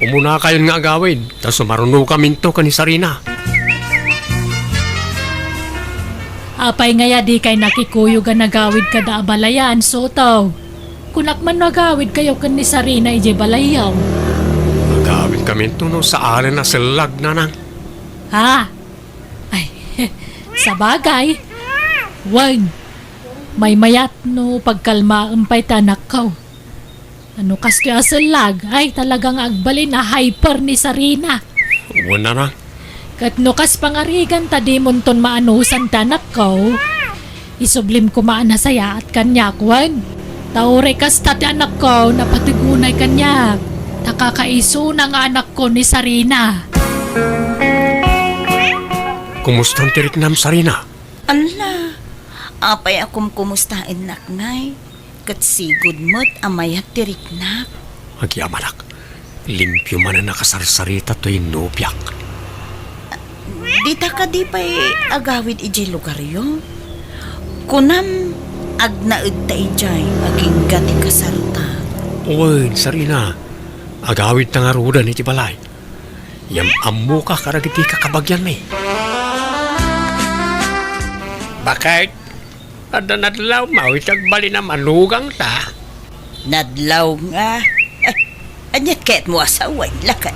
Umuna kayo nga agawid, tas sumaruno kami to ka ni Sarina. Apay ngaya di kay nakikuyo ga nagawid ka da abalayan, Sotaw. Kunak man nagawid kayo kan ni Sarina ije balayaw. Agawid kami to no sa alin na silag nanang. Ay, sa bagay. Wag. May mayat no pagkalma pa'y tanak ko. Ano kasto asalag ay talagang agbalin na hyper ni Sarina. Wala na. Kat no kas pangarigan tadi monton maanusan tanak ko. Isublim ko maana saya at kanya kwan. Taure kas tati anak ko napatigunay kanya. Nakakaiso ng anak ko ni Sarina. Kumusta ang tirik nam Sarina? Ala, apay akong kumustain naknay. Kat sigod mo't amayat tiriknak. Agyamanak. Limpyo man na nakasarsarita to'y nubyak. Dita ka di pa'y agawid ijay lugar yun. Kunam, agnaid ta ijay, aging gati kasarta. Uy, Sarina. Agawid na nga ruda ni Tibalay. Yam amu ka karagiti kakabagyan may. Bakit? Ada nadlaw mau itagbali na manugang ta. Nadlaw nga. Anyat kaya't mo asaway, lakay.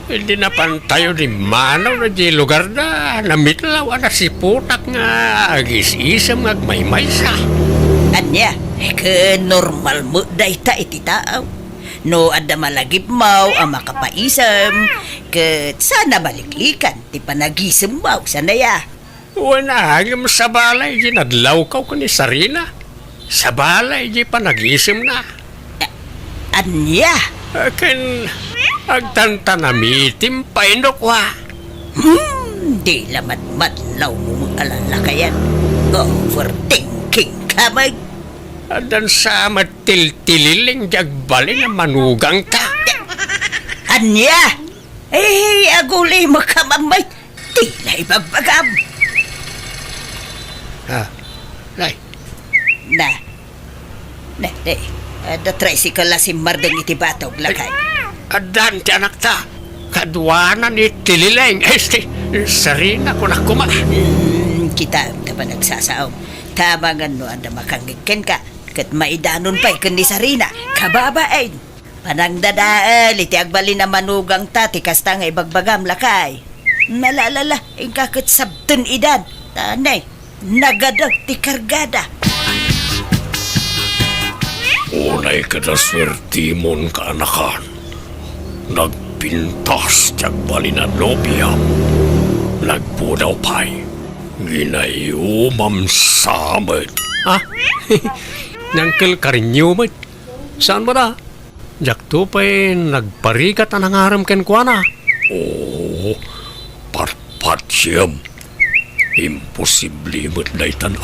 Hindi na pantayo di manaw na di lugar na namitlaw na si putak nga agis-isam nga may sa. Anya, ke normal mo day ta iti taaw. No ada malagip mau ang makapaisam. Ket sana baliklikan ti panagisem mau sanaya. Wala hanggang sa balay di nadlaw ka ni Sarina. Sa balay di panagisem na. Anya? Akin agtantanamitim pa inokwa. Di lamat matlaw mo alalakayan. Overthinking ka mag. Adan sa matiltililing jagbali na manugang ka. Anya? Agulay makamamay. Tila ibagbagam. Nay. Na, the tricycle la si Mardeng iti batog lakay. Adan ti anak ta. Kadwanan ni Tilileng. Sarina ko na kuma. Kita pa nagsasaom. Tama nga no, anda makanggiken ka. Kat maidanon pa'y kundi Sarina. Kababain. Panang dadaal, iti agbali na manugang ta, tikasta nga ibagbagam lakay. Nalalala, ingkakit sabtun idan. Tanay, nagadag ti kargada. Unay kada swertimon ka anakan. Nagpintas jagbali na lobiyam. Nagpudaw pa'y. Ginayumam samad. Nangkel karinyumad. Saan ba na? Jak to pa'y nagparikat na nangaram ken kwa na. Oo, Apat siyam. Imposible mo't daytan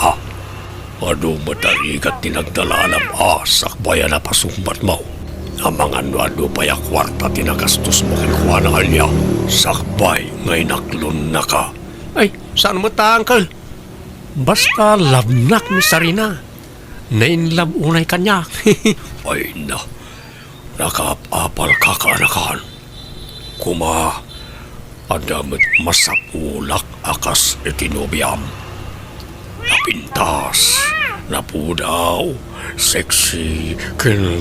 Ado matarigat tinagdalalam sakbayan na pasumbat mo. Amang ano pa'y kwarta tinagastos mo kinkuha niya. Sakbay ngay naklon na ka. Ay, saan mo ta, Uncle? Basta labnak ni Sarina. Nainlab unay kanya. Ay na, nakapapal ka kaanakan. Kuma, adamit masapulak akas itinobiyam. Napintas, napudaw, sexy,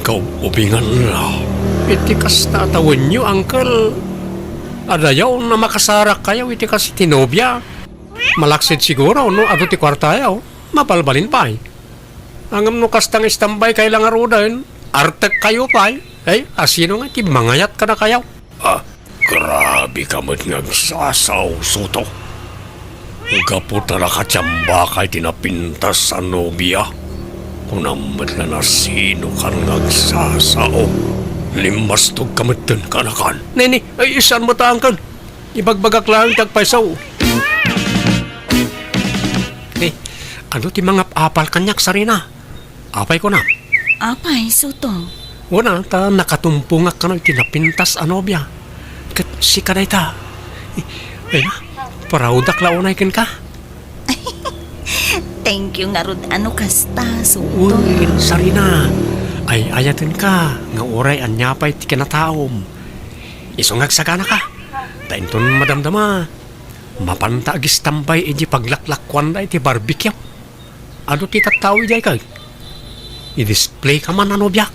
kau ubingan na. Itikas tatawan niyo, Uncle. Adayaw na makasarak kayo, itikas tinobya. Malaksid siguro, no? Ado ti kwartayaw, mapalbalin pa Angam no kastang istambay kay lang arudan, artek kayo pa asino nga ti mangayat ka na kayaw. Grabe ka mo't ngagsasaw, Soto. Kaputa na katsamba kay tinapintas sa nobya. Kunamat na sino kan ngagsasaw. Limastog kamatan kanakan. Nini, ay isan mo taangkan. Ibagbagak lang tagpaisaw. Ano ti mga apal kanyak Sarina? Apay ko na. Apay, Soto. Wala, ta nakatumpungak ka na tinapintas anobya. Kat si kaday ta. Ay na, paraudak launay kin ka. Thank you nga rod ano kasta, Soto. Uy, Sarina. Ay ayatin ka, nga oray anyapay ti kinataom. Isungag sagana ka. Tainton madamdama. Mapantagis tambay iji paglaklakwan da iti barbecue. Ano ti tatawi jay kay? I-display ka man ano biyak.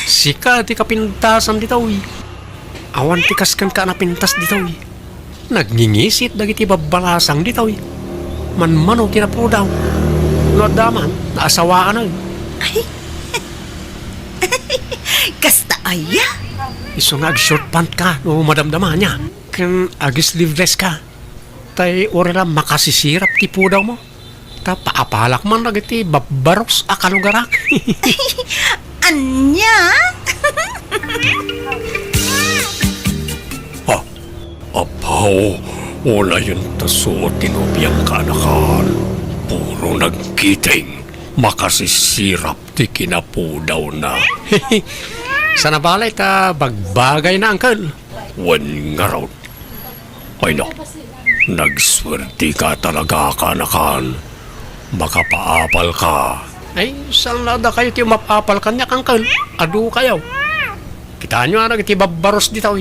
Sika ti kapintasan ditaw Awan ti kaskan ka napintas ditaw Nagngingisit dagiti babalasang ditaw Man-mano tinapo daw. No daman, naasawaan na Kasta aya? Iso nga short pant ka no madamdama niya. Kan agis sleeveless ka. Tay orela makasisirap ti pudaw mo. Ta paapalak man dagiti babaros akalugarak. Anya? Apaw, wala yun tasuot tinubiyang kanakan. Puro nagkiting, makasisirap ti kinapudaw na. Sana balay ta bagbagay na, Uncle. Wan nga raw. Ay no, nagswerti ka talaga kanakan. Makapaapal ka. Ay, saan lada kayo ti mapapal kanya, Uncle? Adu kayo. Kita nyo nga iti babaros ditaw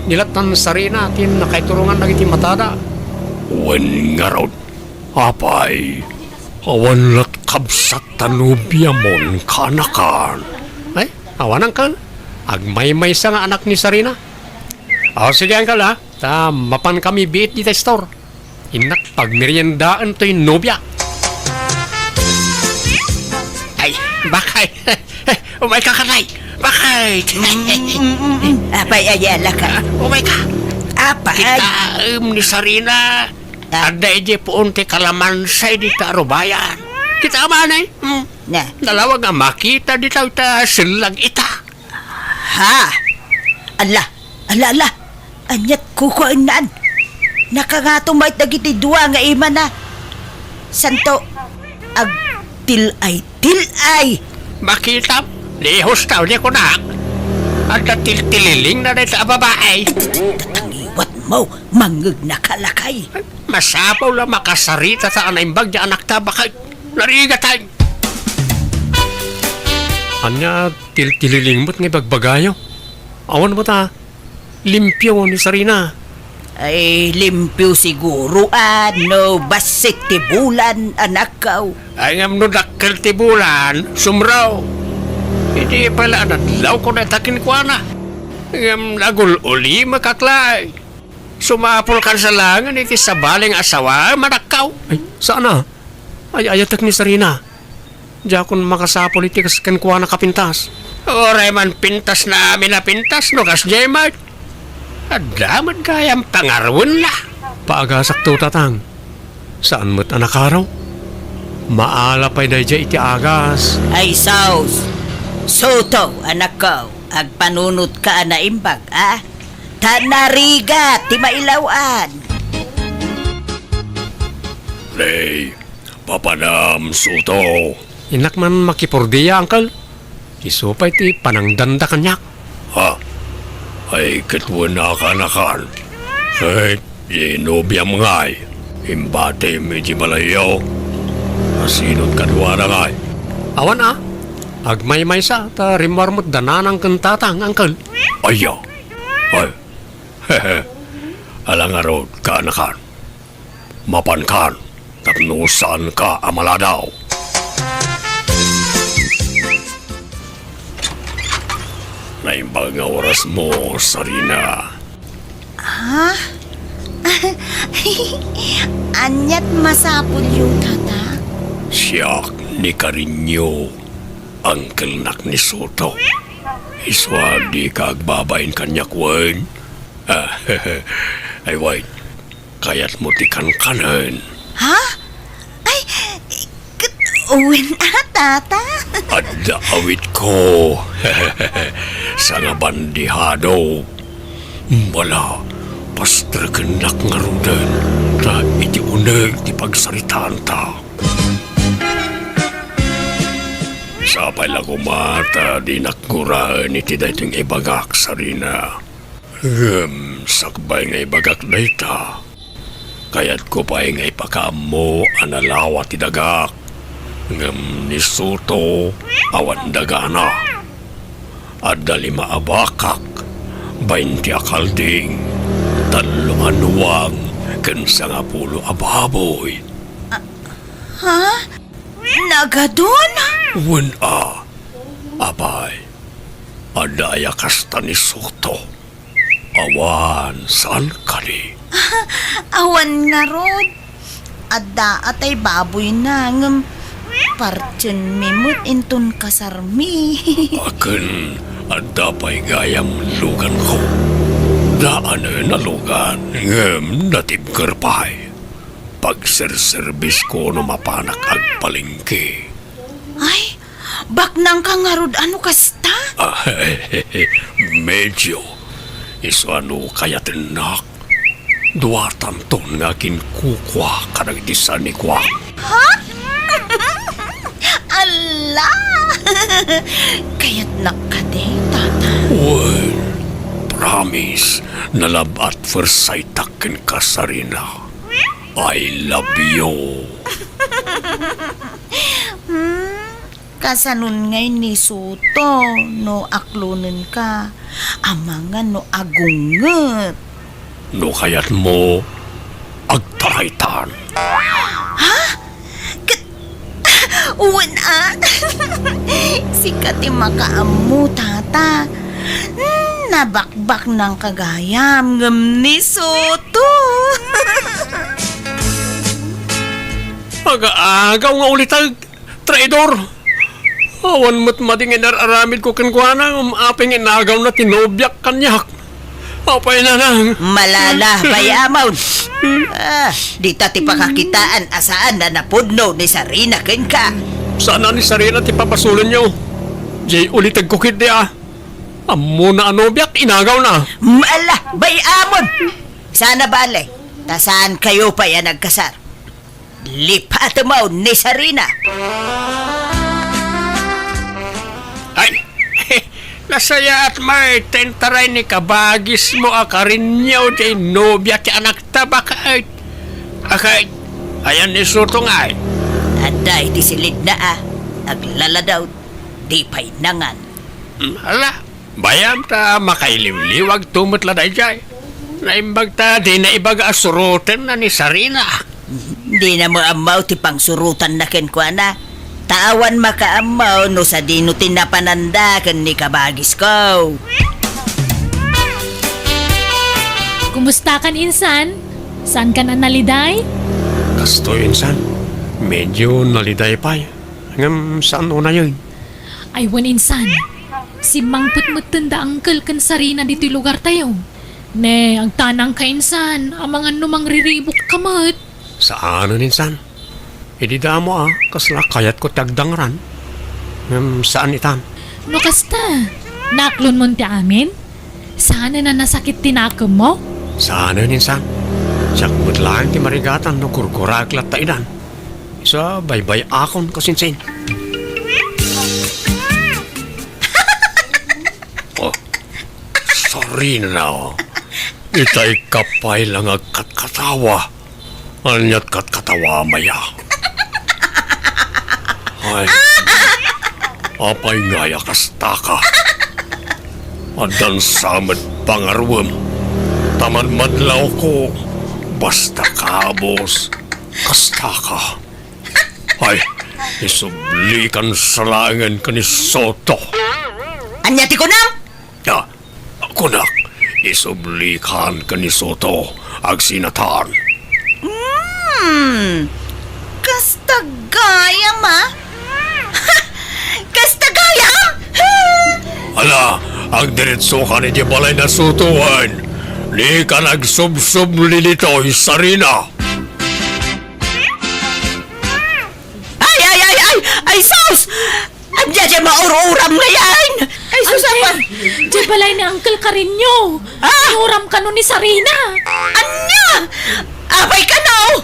Nilat ng Sarina natin nakaiturungan na iti matada. Wan nga raw. Apay, awan lat kabsat tanubya mon kanakan. Ay, awan Uncle. Agmay-may sa nga anak ni Sarina. Sige Uncle ha. Ta mapan kami biit di store. Inak pagmeriendaan to'y nobya. Ay, bakay. Umay ka kanay. Bakay. Apay ayala ka. Umay ka. Apay. Kita ni Sarina. Ada eje poon te kalamansay di karubayan. Kita amanay. Na. Dalawa nga makita di tayo ta silang ita. Ha? Ala. Anyat kukuinan. Nakangatumay dagiti duwa nga ima na. Santo. Ag tilay. Makita. Lihos tao di ko na. At tiltililing na rin sa babae. Tatangiwat mo. Mangag na kalakay. Masapaw lang makasarita sa anaimbag di anak ta bakit narigatan. Anya tiltililing mo't nga bagbagayo. Awan mo ta. Limpyo ni Sarina. Ay, limpyo siguro. Ano, basit tibulan, anak ko. Ay ngam no dakkel tibulan, sumraw. Hindi pala nadlaw ko na takin ko na. Ngam nagul uli makaklay. Sumapol kan sa langan iti sa baling asawa, manakaw. Ay, saan na? Ay, ayatak ni Sarina. Diya kung makasapol iti kaskan ko na kapintas. Oray man pintas na amin na pintas, no kas Jemart. Adaman kayang pangarwan la. Paagasak to tatang. Saan mo't anak araw? Maalapay na dya iti agas. Ay, Saus. Soto, anak ko. Agpanunot ka na imbag, Tanarigat, ti mailawan. Lay, papanam suto. Inak man makipurdiya, Uncle. Isupay ti panangdanda kanyak. Ha? Ay, kitwan na kanakan. Ay, inobya ngay. Imbate medyo malayaw. Asinod kadwa na ngay. Awan agmay-may sa ta rimwarmot dananang kantatang, Uncle. Ayaw. Ay, hehe. Alang arod kanakan. Mapankan. Tapnusan ka amaladaw. Naimbag nga oras mo, Sarina. Anyat masapul yung tata. Siyak ni Carinyo, Uncle Nak ni Soto. Iswa di kagbabain kanyak wen. Ay wait, kayat mo ti kankanan. Ha? Ay, uwin tata. At daawit ko sa nga bandihado. Wala, pastragenak nga rudan ta iti uneg ti pagsaritaan ta. Sapay lang kumata di nakkuraan iti dayting ibagak Sarina. Sakbay nga ibagak dayta. Kaya't ko pa'y nga ipakaamo analawa ti dagak. Ngam ni Soto awan dagana. Adda 5 abakak, 20 akalding, 3 anuwang, ken 10 ababoy. Nagadon? Wen abay, adaya kasta ni Soto. Awan saan ka ni? Awan nga rod. Adda atay baboy na ngam partyon mimut intun kasarmi. Aken, adda pa'y gayam lugan ko. Daan na lugan, ngem natibker pa'y. Pagserserbis ko no mapanak agpalingki. Ay, baknang ka nga rod ano kasta? Medyo. Iso ano kaya tinak. Duwatan ton nga kinkukwa kanagdisan ni kwa. Ala! Kaya't nakade, tata. Well, promise na love at first sight takin ka Sarina. I love you. Kasanun ngay ni Soto, no aklunin ka. Amangan no agunget. No kayat mo, agtaraytan. Uwan Sikat makaamu, tata. Nabakbak ng kagayam ngam ni Soto. Aga-agaw nga ulitag, traidor. Awan mo't madingin aramid ko kankwana, aping inagaw na tinobyak kanyak. Apay na lang. Malala, bayamaw. Di tati pakakitaan asaan na napudno ni Sarina ken ka. Sana ni Sarina ti papasulan niyo. Jay ulitag kukit di Amo na anobyak, inagaw na. Mala, bayamon. Sana bale, tasaan kayo pa yan nagkasar. Lipat mo ni Sarina. Ay, nasaya at may tentaray ni kabagis mo akarin niyo di nobya ti anak tabak ay. Akay, ayan ni Soto nga ay. Aday ti silid na Naglala daw, di pa'y nangan. Hala, bayam ta makailiw-liwag tumot laday jay. Naimbag ta di na ibaga asurutin na ni Sarina. Di na mo amaw ti pangsurutan na ken kwa na. Tawan makaamaw no sa dino tinapananda ken ni kabagis ko. Kumusta kan insan? Saan ka na naliday? Kasto insan, medyo naliday pa. Ngam saan una yun? Ay wan insan. Si Mangput tanda angkel kan Sarina dito lugar tayo. Ne, ang tanang ka insan, amang ano mang riribok kamot. Saan insan? Idi damo kasla kayat ko tagdangran. Ngam saan itan? No kasta, naklon mo ti amin? Sana na nasakit tinako mo? Sana ninsan. Siya kumutlaan ti marigatan no kurkuraglat ta inan. Isa baybay akon kasinsin. Oh, sorry na oh. Itay kapay lang agkatkatawa. Anyat katkatawa maya. Ay, apay ngaya kastaka. Adan samad pangarwam. Taman madlaw ko. Basta kabos. Kastaka. Ay, isublikan sa langan ka ni Soto. Anyati ko na! Ya, kunak, isublikan ka ni Soto. Agsinatan. Kasta gaya ma? Kasta gaya? Ala, ang diretso ka ni di balay na sutuan. Di ka nagsubsub lilito sarina. Ay, sus! Anya dyan mauro-uram ngayon! Ay, sus, apa? Di balay ni Uncle Carinyo. Iuram ka nun ni Sarina. Anya! Abay ka na!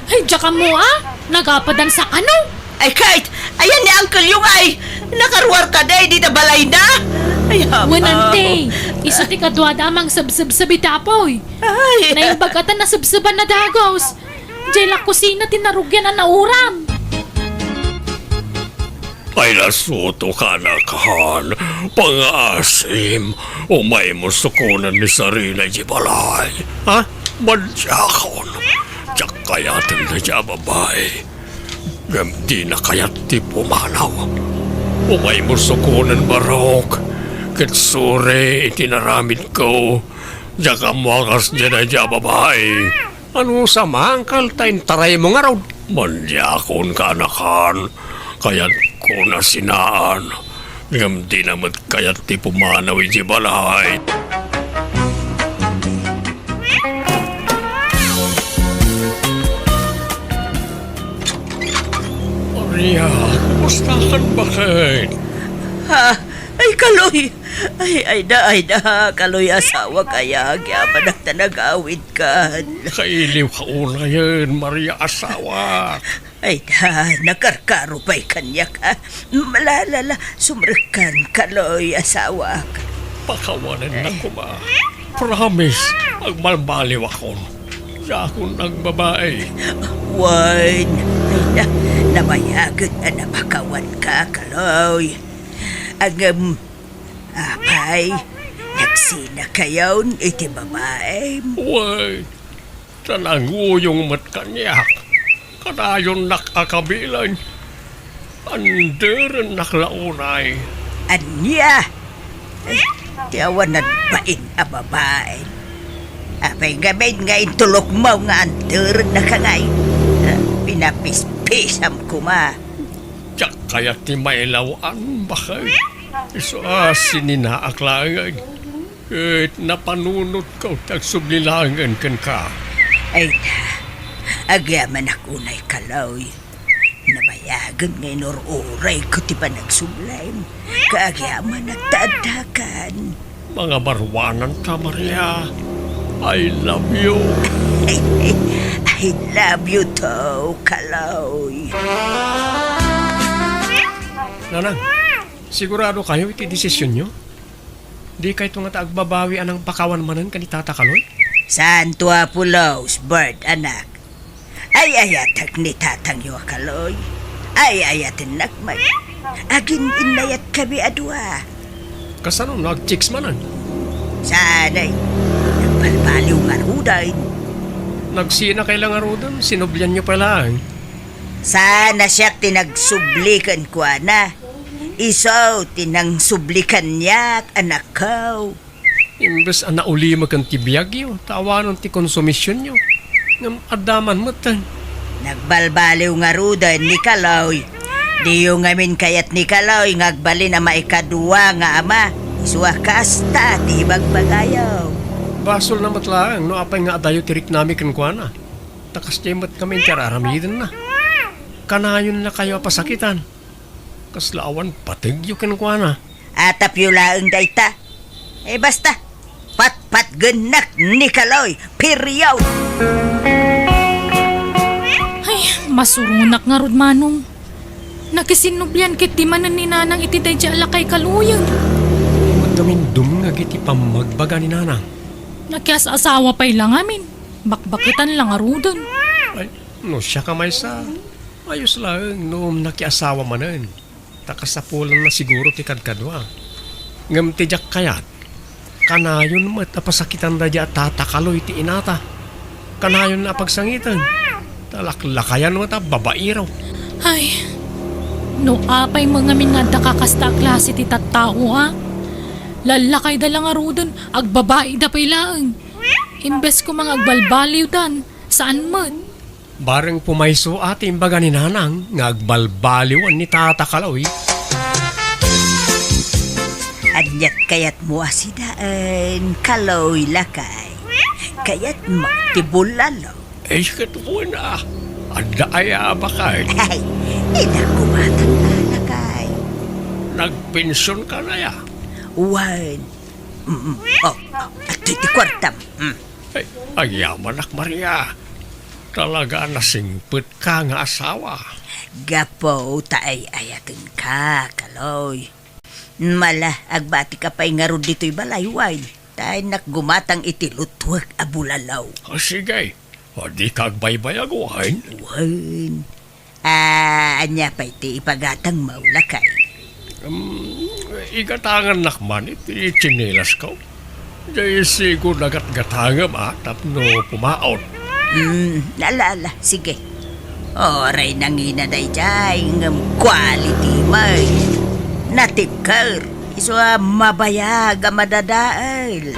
Ay, ka mo nagapadan sa ano? Ay, kahit, ayan ni Uncle yung ay, nakaruwar ka day, di na balay na. Ay, Wanante, isa ti kadwada amang sabsab sa bitapoy. Ay, Naibagatan na sabsaban na dagos. Diyan la kusina tinarugyan na nauram. Ay nasuto ka na kahan. Pang-asim. Umay mo sukunan ni Sarina di balay. Ha? Madyakon. Tiyak kayatin na siya babae. Gamdi na kayat ti pumanaw. Umay mo sukunan barok. Kitsure itinaramid ko. Diyak amakas dyan na siya babae. Ano sa mangkal tayo taray mo nga raw? Madyakon ka na kan. Kaya't ko na sinaan. Gamdi naman kaya't ti pumanaw di balay. Maria, kumusta ka ba kayo? ha? Ay, kaloy! Ay, kaloy asawa kaya, gyaman at nag-awid ka. Kailiw ka una yun, Maria asawa. Ay, nakarkaro pa'y kanya ka. Malalala, sumrikan kaloy asawa ka. Pakawanan na ko ba? Promise, magmalbaliw ako. Siya akong nagbabae. Wine, ay namayagan na napakawan ka, kaloy. Ang, apay, nagsina kayo iti babae. Uy, talango yung matkanyak. Kadayon nakakabilan. Anderan naklaunay. Anya, ay, tiyawan na bain a babae. Apay gamin nga intulok mo nga anter na kangay. Pinapispisam ko ma. Tiyak kaya ti mailawan bakay. Iso sininaaklangan. At napanunot ko tagsublilangan kan ka. Ay na, agyaman akunay kaloy. Nabayagan ngay oray ko ti pa nagsublay. Kaagyaman nagtadakan. Mga barwanan ka, Maria. I love you. I love you too, kaloy. Nanang, sigurado kayo iti desisyon nyo? Di kayo itong agbabawi anang pakawan manan ka ni Tata Kaloy? Santo Apulos, bird anak. Ay ayatag ni tatang yo kaloy. Ay ayatin nakmay. Agin inayat kami adwa. Kasano nag-chicks manan? Sanay, nagbalbaliw nga ruday. Nagsina kailang arudan, sinublyan nyo pala. Sana siya tinagsublikan ko na. Isaw tinang sublikan niya anak ko. Imbes ang nauli kang tibiyag yun, tawanan ti konsumisyon nyo. Ngam adaman mo tan. Nagbalbaliw nga ruday ni Kaloy. Di yung ngamin kayat ni Kaloy ngagbali na maikadua nga ama. Isuwa kasta, di bagbagayaw. Basol na matlaang, no apay nga adayo tirik nami kan kuana. Takas jemat kami tiyararamidan na. Kanayon na kayo pasakitan. Kaslaawan patig yung kan kuana. Atap yung laang dayta. Eh basta, Genak ni Kaloy, period. Ay, masurunak nga rod manong. Nakisinubyan kit di manan ni nanang itiday di alakay kaluyan. Magdamindum nga giti pamagbaga ni nanang. Nakias asawa pa'y lang amin. Bakbakitan lang arudon. Ay, no siya kamay sa... Ayos lang, noong nakiasawa manan. Takasapulan na siguro ti kadkadwa. Ngam ti jak kayat. Kanayon mat apasakitan da di at tatakaloy ti inata. Kanayon na pagsangitan. Talaklakayan mat babairaw. Ay, no apay mga minada kakasta klase ti tattao ha. Lalakay da lang arudon, agbabae da pa'y lang. Imbes ko mga agbalbaliw dan, saan man? Bareng pumayso ati imbaga ni nanang nga agbalbaliwan ni tatakaloy. Anyat kayat mo asidaan, Kaloy lakay. Kayat magtibulalo. Ay, katuwa na. Anda aya ba kay? Ay, inakumatang na lakay. Nagpensyon ka na ya. Wan. Oh, at iti kwartam. Ay, ayaman ak Maria. Talaga nasingpit ka nga asawa. Gapo taay ayatin ka, Kaloy. Mala, agbati ka pa'y nga ron dito'y balaywan. Tayo nakgumatang iti lutwag abulalaw. O sige, o di ka agbaybayaguhan. Wan. Anya pa iti ipagatang maulakay. Igatangan nakman iti chinelas ko. Dahil sigo nagat-gatangam tapno pumaot. Nalala, sige. Oray nangina day jay, ngam quality may. Natikar, iso mabayag madadaal.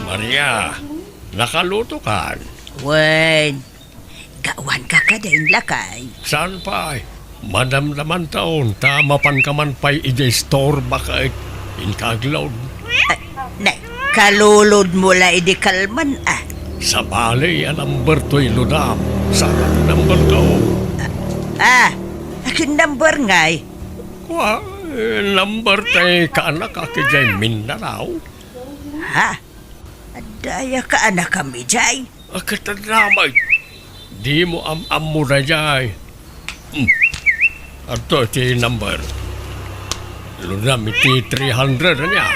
Maria, nakaluto ka. Wan, gawan ka ka din lakay. Saan pa? Madamdaman taon, tama pan ka man pa'y ije-store baka inkaglaw. Nay, kalulod mo la idi kalman ah. Sa bali, number to'y ludam. Sana number ko. Akin number ngay. Kwa, number tayo kaanak akijay Mindanao. Ha? Adaya ka anak kami jay. Akitadamay. Di mo am mo na jay. Ato ti number. Ludam iti 300 niya.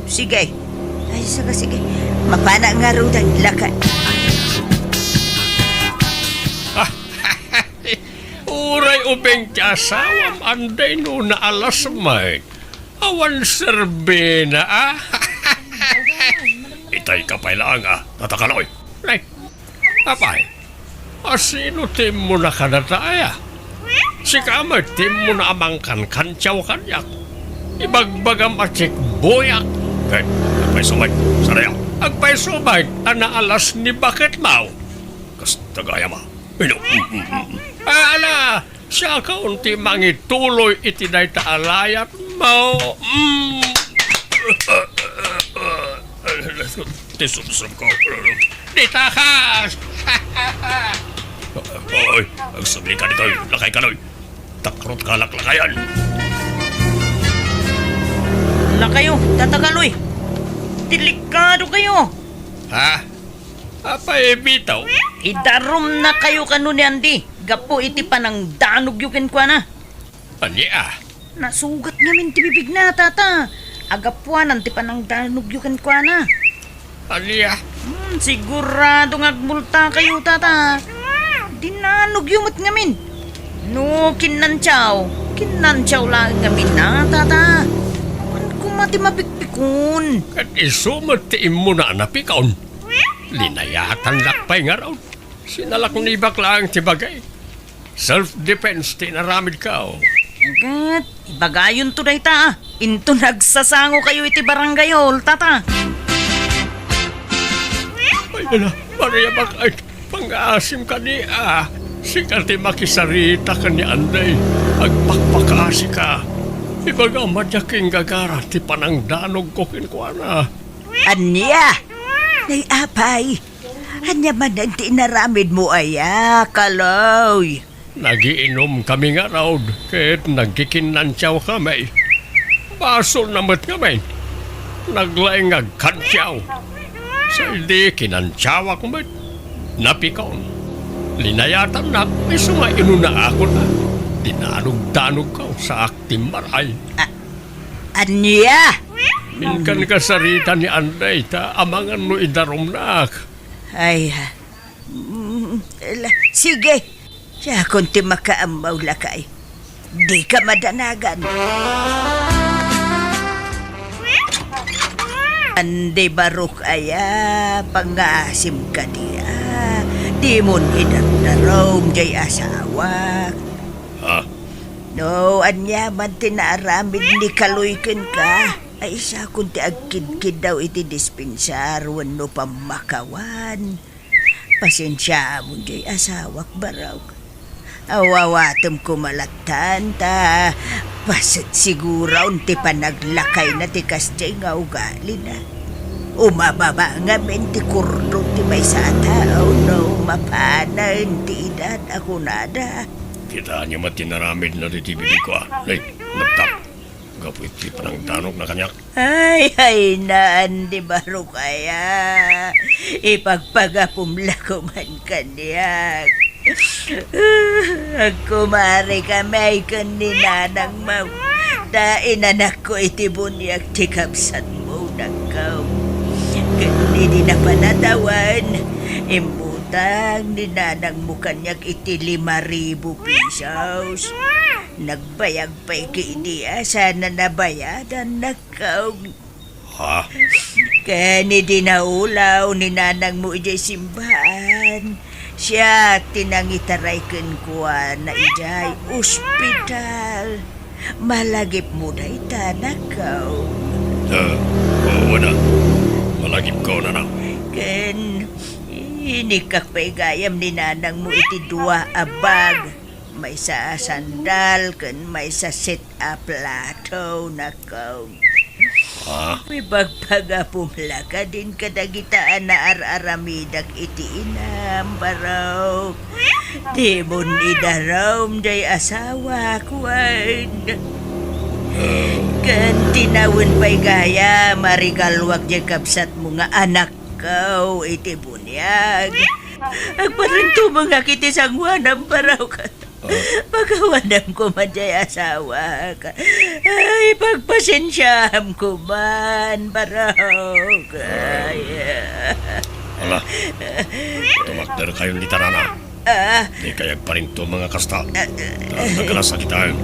Sige. Ay, sige. Mapana nga rudan lakay. Uray ubeng ti asawam anday no na alas may. Awan serbe na Itay ka pa'y lang tatakaloy. Nay, apay. Asino tim mo na kanataya? Si Kamer tim mo na amangkan kantyaw kanyak. Ibagbagam atsik boyak. Kay, agpay sumay. Sarayaw. Agpay sumay. Ana alas ni bakit mau? Kas tagaya ma. Ino. Ala, siya kaunti mangituloy itiday taalayat mo. Tisumsum ko. Ditakas! Oy, agsubli ka dito. Lakay ka noy. Takrot ka laklakayan. Kayo, tatakaloy. Delikado kayo. Ha? Apa bitaw? Idarom na kayo kanu ni Andy. Gapo iti panang danog yukin kwa na. Anya? Nasugat namin ti bibig na, tata. Agapuanan ti panang danog yukin kwa na. Anya? Sigurado ngagmulta kayo, tata. Dinanog yumot ngamin. No, kinantyaw. Kinantyaw lang ngamin na, tata. Kumati mapikpikon. Kat isumat ti imo na napikaon. Linayatan lakpay nga raw. Sinalak ni baklang ti bagay. Self-defense ti naramid ka. Agad, ibagayon to day ta. Into nagsasango kayo iti barangayol, tata. Ay na, Maria bakay. Pang-aasim ka ni Sikal ti makisarita ka ni Anday. Agpakpakasi ka. Ibaga madyaking gagara ti panangdanog ko kinkwana. Anya! Nay apay, anya man ang tinaramid mo Kaloy. Nagiinom kami nga raw, kahit nagkikinantyaw kami. Baso namat kami. Naglaing agkantyaw. Sa hindi kinantyawak mo. Napikaon. Linayatan na. May sumaino na ako na. Dinanog-danog ka sa akting maray. Anya? Minkan kasarita ni Anday ta amangan no idarom na. Ay, sige. Siya kung ti makaamaw lakay. Di ka madanagan. Andi barok aya, pangasim ka diya. Di mon idarom jay asawa. Ha? No, anya man tinaaramid ni kaluykin ka. Ay isa kung ti agkid-kid daw iti dispensar wano pamakawan. Pasensya mo jay asawak baraw. Awawatom ko malatan ta. Pasit sigura unti pa naglakay na ti kasjay nga ugali na. Umababa nga men ti kurdo ti may sa tao no mapanan ti edad ako nada. Kita niya matinaramid na ditibili ko Ay, nagtap. Gapu iti panang tanong na kanyak. Ay, naan di baro kaya. Ipagpagapumla ko man kanyak. Kumari kami kaninanang mau. Da inanak ko iti bunyak ti kapsat mo nagkaw. Kani di na panatawan. Imutang ni nanang mo kanyak iti 5,000 pesos. Nagbayag pa'y kiiniya sana nabayadan nakaw. Ha? Kani di naulaw ni nanang mo ijay simbahan. Siya tinangitaray kuwa na ijay ospital. Malagip mo na itanakaw. Wala. Malagip ko na na. Ken, inikak pa'y gayam ni nanang mo iti 2 abag. May sa sandal, ken may sa sit-up plato nakaw. Ha? May bagpaga pumla ka din kadagitaan na ar-aramidak iti inam baraw. Di mo nidarom day asawa kwan. Kan tinawin pa'y gaya marigalwag di kapsat mo nga anak kaw iti bunyag. Agparinto mga kiti sangwanam baraw ka. Pagkawanam ko man jay asawa ka. Ay, pagpasensyam ko man, baraw ka. Ala, tumakder kayo ni Tarana. Di kayag pa rin to mga kasta. Nagkalas sa kitaan.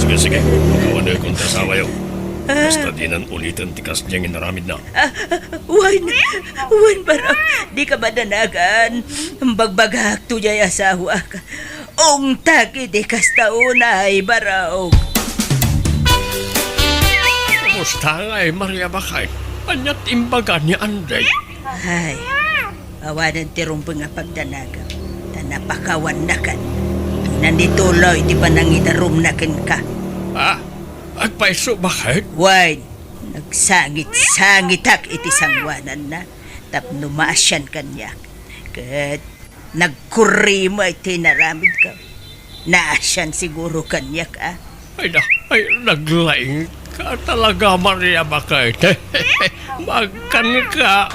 Sige, pagkawan na yung kontrasawa yun. Basta di nan ulitin tikas niyang inaramid na. Wan, baraw. Di ka ba nanagan? Bagbagak to jay asawa ka. Ong taki di kastaunay, baraw. Kumusta nga Maria Bakay? Anyat imbaga ni Anday. Ay, awanan tirumpang nga pagdanaga. Tanapakawan na kan. Nandituloy, di pa nangitarum na kan ka. Ha? Agpaiso bakit? Why? Nagsangit-sangitak iti sangwanan na. Tapno maasyan kanyak. Kat nagkurimo ay tinaramid ka. Naasyan siguro kanyak Ay naglaing ka talaga Maria Bakay. Magkan ka.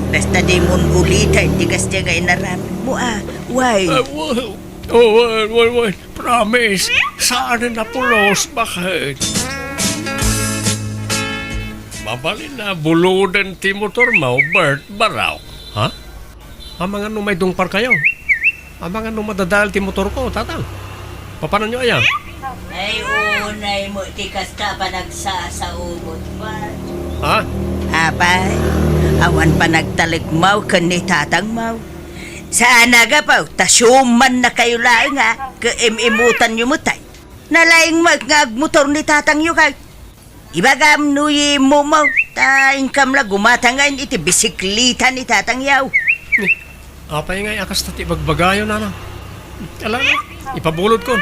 Basta di mo ulitan, di kas tiyaga inaramid mo Why? Wait. Promise. Saan na pulos? Bakit? Mabalin na buludan ti motor mo, Bert, baraw. Ha? Amangan no may dungpar kayo. Amangan no madadal ti motor ko, tatang. Papanan nyo ayan? Ay, unay mo, tikas ka pa nagsasaubot pa. Ha? Abay, awan pa nagtaligmaw kan ni tatang maw. Saan nagapaw, tasyuman na kayo laing kaimimutan nyo mo tay. Nalaing magmotor ni tatang nyo kay. Ibagam nuyi mo mo, taing kamla gumatangain iti bisiklita ni tatang yaw. Apay nga akas tati bagbagayo na lang. Alam mo, ipabulod ko.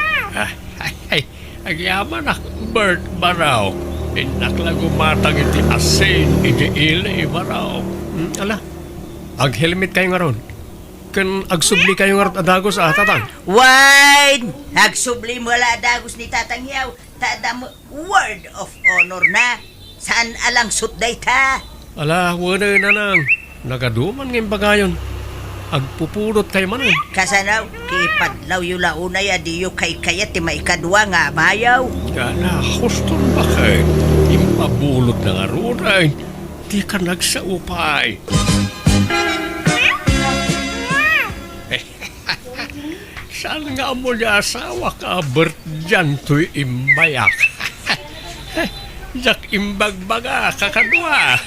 Agyaman ak, Bert, baraw. Inakla gumatang iti asin, iti ili, baraw. Ala, ag-helmet kayo nga ron. kan agsubli kayo nga adagos tatang. Wine! Hagsubli mo la dagos ni Tatang Yaw. Tada mo word of honor na. Saan alang sutday ta? Ala, wala na nang. Nagaduman ngayon bagayon. Agpupulot kayo manan. Kasanaw, kipadlaw yu launa ya diyo kay kayat ti may kadwa nga mayaw. Gana, huston ba kayo? Impabulot na nga runay. Di ka nagsaupay. Saan nga mo niya asawa ka, Bert, dyan to'y imbayak. Jak imbagbaga, kakadwa.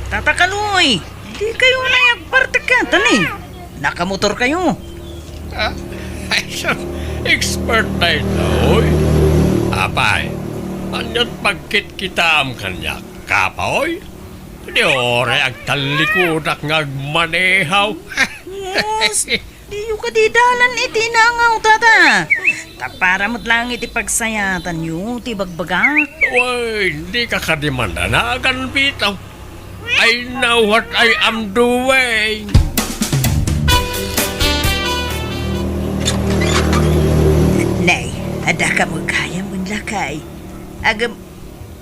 Tatakanoy, di kayo na parte ka, tani. Nakamotor kayo. Ay, expert na ito, oy. Apay, anyot pagkit kita am kanya kapaoy. Di ore agtalikudak ngagmanehaw. Yes, di yu ka di dalan iti nangaw tata. Tapara mo't lang iti pagsayatan yu, ti bagbagak. Uy, di ka kadimanda na agan bitaw. I know what I am doing. Nay, ada ka mo kaya mong lakay. Agam,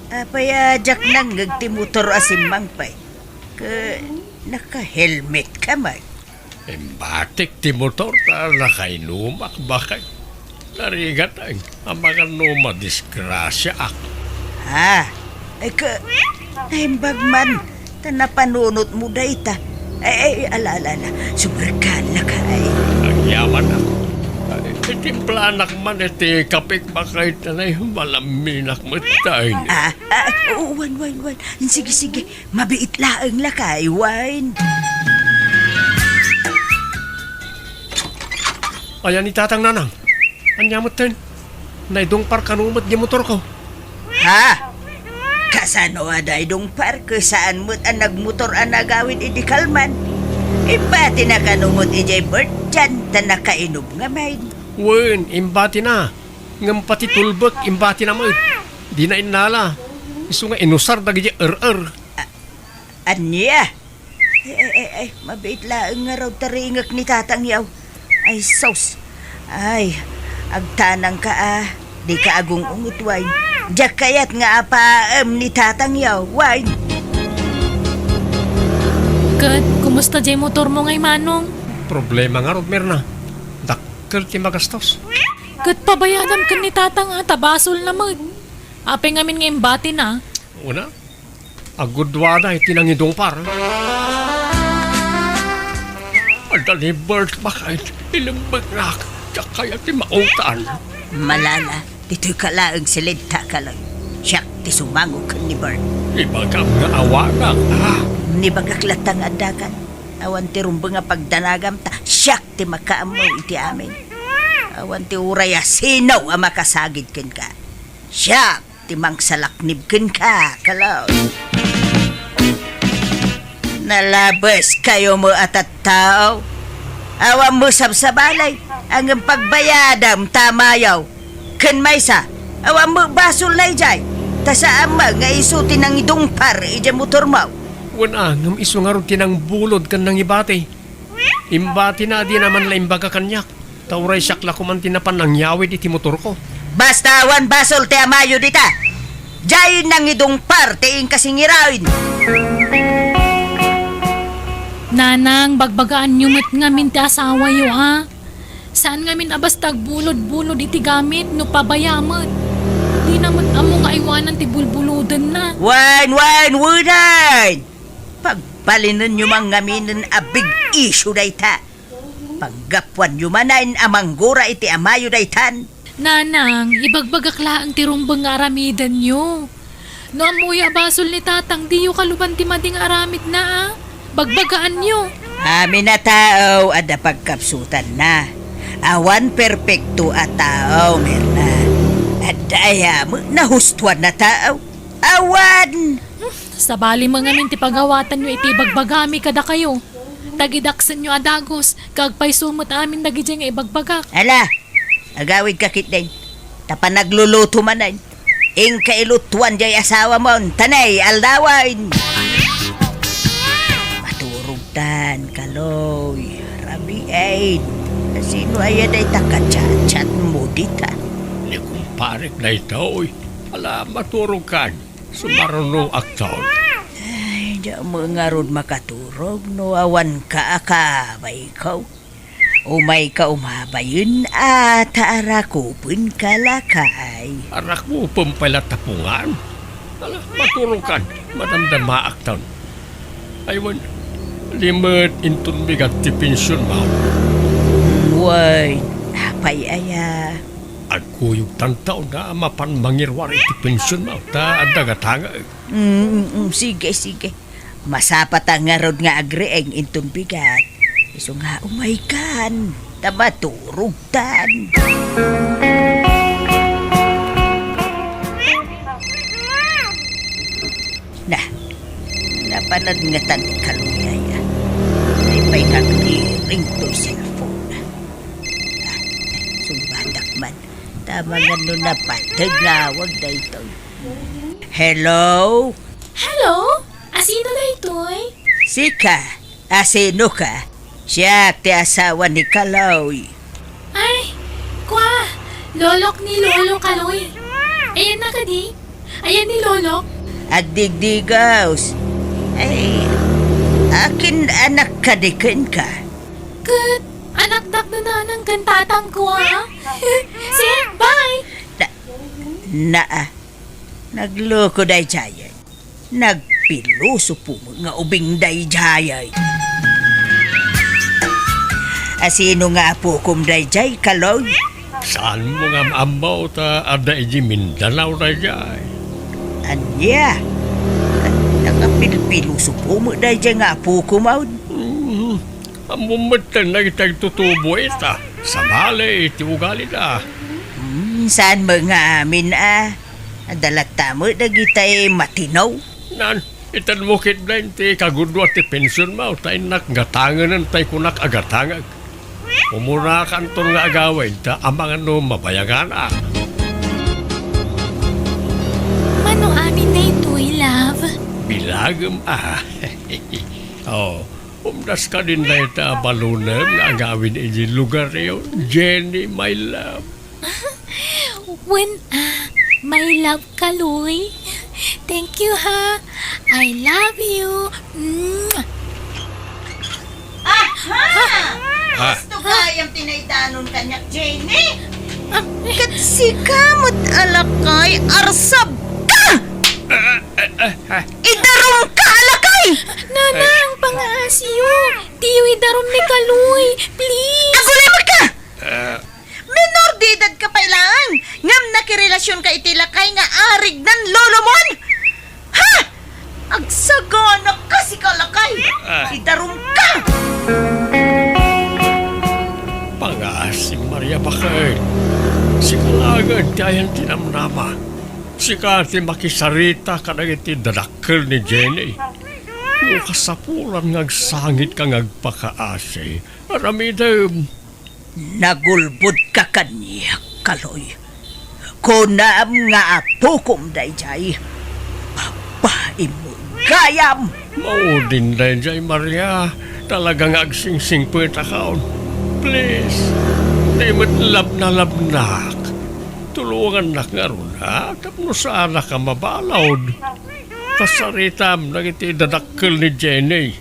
apayajak nang ngagtimutor asimang pay. Naka-helmet ka man. Embatik ti motor ta nakainumak bakay. Narigat ang mga numa disgrasya ak. Ha? Ay ka, naimbag man. Tanapanunot mo da ita. Ay, alala, sumarkan na ka ay. Ang yaman ako. Itimplanak man iti kapik bakay tanay malaminak matay. Wan. Sige. Mabiit laang lakay, wine. Ayan ni Tatang Nanang. Anyamot ten. Naidong par kanumot di motor ko. Ha? Kasano aday dong parke saan mo't ang nagmotor ang nagawin idi kalman. Iba tinakanumot ijay bird dyan ta nakainom nga main. Wen, imbati na. Ngam pati tulbek, imbati na mo. Di na inala. Isu nga inusar dagi Anya? Ay, mabait laang nga raw taringak ni Tatang Yaw. Ay, sos. Ay, agtanang ka di ka agong ungut wine. Diyak kayat nga apaam ni Tatang Yaw, wine. Kat, kumusta jay motor mo ngay manong? Problema nga, Rodmerna. Dakkel ti magastos. Kat pabayadam ka ni Tatang tabasol na mag. Apay ngamin ngayon bati na. Una, agudwada iti nangidong par. Adali bird bakit ilambag rak kaya ti mautan. Malala, dito'y kalaang silid ka lang. Siyak, ti sumangog ni Bert. Ibagam nga awanak. Ni bagaklatang adakan. Awan ti rumba nga pagdanagam ta. Siyak, ti makaamaw iti amin. Awan ti uraya, sinaw ang makasagid ken ka. Siyak, ti mangsalaknib ken ka, kalaw. Nalabas kayo mo at tao. Awan mo sabsabalay. Ang pagbayadam tamayaw. Ken maysa, awan mo basol na ijay. Ta sa ama nga isuti ng idong par ija motor mo. Wana, ngam iso nga rin tinang bulod kan nang ibati. Imbati na di naman la imbaga kanyak. Tauray siyakla ko man tinapan ng yawid iti motor ko. Basta awan basol te amayo dita. Jay ng idong par te ing kasingirawin. Nanang, bagbagaan nyo mat ngamin ti asawa yo ha. Saan ngamin abas tagbulod-bulod iti gamit no pabayamot. Di naman amo nga iwanan ti bulbuludan na. Wine! Pagpalinan nyo mang ngaminin a big issue dayta. Paggapuan nyo manain amanggura iti amayo daytan. Nanang, ibagbagaklaan ti rumbang nga aramidan nyo. No amoy abasol ni Tatang, di yo kaluban ti mading aramid na ah. Bagbagaan nyo. Amin na tao ada pagkapsutan na. Awan perpekto at tao, Mirna. At daya mo, nahustuan na tao. Awan! Sa bali mga min ti pagawatan nyo iti bagbagami kada kayo. Tagidaksan nyo adagos, kagpay sumot amin dagidya nga ibagbagak. Ala, agawid ka kitday. Tapa nagluluto manan. Ing kailutuan jay asawa mo, tanay, aldawan. Maturog Tan, Kaloy, Rabiain. Sino ayan ay takachat-chat mo dita? Ni kumparik na ito, oy. Ala, maturog ka. Sumarunong aktaon. Ay, di mo nga ron makaturog, no awan ka akabay ko. Umay ka umabayin at arakupin kalakay. Arak mo pampala tapungan. Ala, maturog ka. Madamdama aktaon. Aywan, limit intun bigat ti pensyon mo. Way, apay aya. Ako yung tantaw na mapan mangirwari ti pensyon mo. Ta adagatanga. Sige, sige. Masapat ang nga rod nga agreeng intun bigat. Iso nga umay kan. Tabaturog tan. Napanad nga tan kaluyaya. Ay pa'y nag-ring to'y cellphone. Sumbadak man. Tama nga nun na patag nga wag na ito. Hello? Hello? Asino na ito'y? Sika, asino ka? Siya ti asawa ni Kaloy. Ay, kwa, lolok ni Lolo Kaloy. Ayan na kadi. Ayan ni Lolok. At digdigaws. Ay, akin anak kadikin ka. Kat, anak dak na ng kantatang ko ah. Sige, bye! Nagloko day jayay. Nagpiluso po mo nga ubing day jayay. Asino nga po kum day jay, Kaloy? Saan mo nga maambaw ta ada iji Mindanao na jay? Anya? Nakapilpiluso po mo day jay nga po kumaw. Amumatan na kitang tutubo ita. Sa bale, iti ugali na. Saan mo nga amin Adalata mo na kita'y matinaw. Nan, itan mo kit na iti kagudwa ti pensyon mo. Tayo nakgatangan tayo kunak agatangag. Umura kanton nga agawin ta amang ano mabayagan Mano amin na ito'y, love? Bilagam Oh, umdas ka din na ita balunam nga agawin iti lugar yun. Jenny, my love. When, my love Kaloy. Thank you, ha. I love you. Gusto kayang tinaydanon kanyak, Jenny? Ah, Si kamot alakay, arsab ka! Idarong ka alakay! Nanang, pang-aasiyo. Tiyo idarom ni Kaloy. Please. Agulay ka! Menor de edad ka pa ilang! Ngam nakirelasyon ka itilakay nga arig nan lolo mon! Ha! Agsagana ka si kalakay! Idarong ka! Pangasim Maria Bakay. Si kalagad kayang tinamnama. Si kati makisarita kanang iti dadakkel ni Jenny. Yung kasapulan ngagsangit ka ngagpakaasi. Aramidem. Nagulbud ka kaniya, Kaloy. Kunam nga apukom day jay. Babae mo gayam. Maudin na jay Maria. Talagang agsingsing po itakaon. Please. Di matlab na labnak. Tulungan na nga ron ha. Tapno sana ka mabalawd. Kasaritam nang iti dadakkel ni Jenny.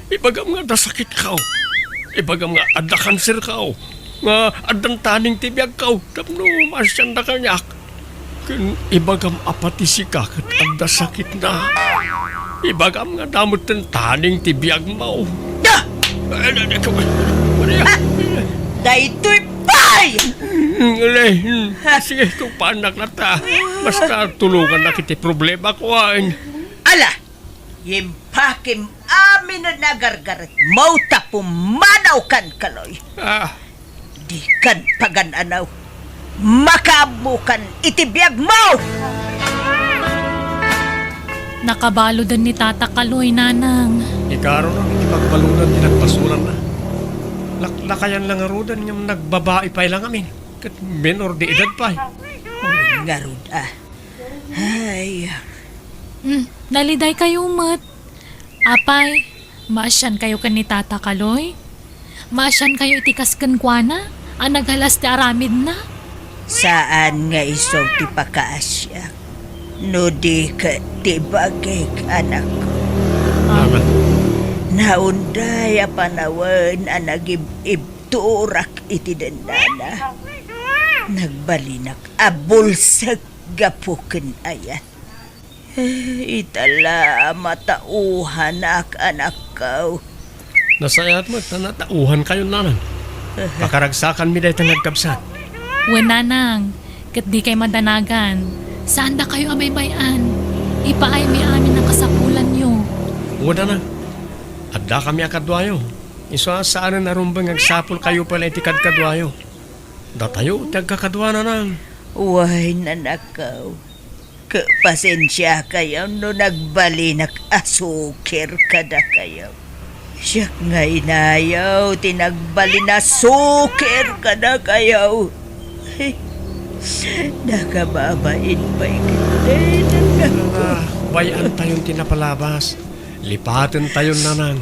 Ibagam nga dasakit ka. Ibagam nga adda kanser ka. Nga adan taning tibiyag ka. Tapno masyan na kanyak. Kun ibagam apati si kakat adda sakit na. Ibagam nga damot ng taning tibiyag mo. Maria. Daytoy pay! Sige, kung paanak na ta. Basta tulungan na kiti problema ko ay. Ala! Yimpakim amin na nagargaret. Mauta pumanaw kan, Kaloy. Di kan pagananaw. Makabukan itibiyag mo! Nakabalo din ni Tata Kaloy, Nanang. Ikaroon ang itipagbalunan tinagpasulan na. Lakayan lang arudan ng nagbabae pa lang amin. Kat menor di edad pa. Ngarud Ay, Naliday kayo, Mat. Apay, Maasyan kayo kan ni Tata Kaloy? Maasyan kayo itikas kan kwa na? Ang naghalas ti aramid na? Saan nga isog ti pakaasya? No di ka ti bagay anak ko. Naman. Naunday a panawan ang nagibturak iti dandana. Nagbalinak abulsag gapuken ayat. Itala matauhan ak anak ko. Nasayat mo, natauhan kayo nanan. Pakaragsakan mi dahi nagkabsat. Wenanang, kat di kay madanagan. Saan da kayo amay-bayan? Ipaay mi amin ang kasapulan nyo. Wala na. Adda kami akadwayo. Isa saan na narumbang agsapol kayo pala itikad kadwayo. Datayo, tagkakadwa na nang. Way nanakaw. Pasensya kayo no nagbalinak asukir kada kayo. Siya nga inayaw, tinagbali na sukir kada kayo. Nakababain pa'y kita. Bayan tayong tinapalabas. Lipatin tayo nanang.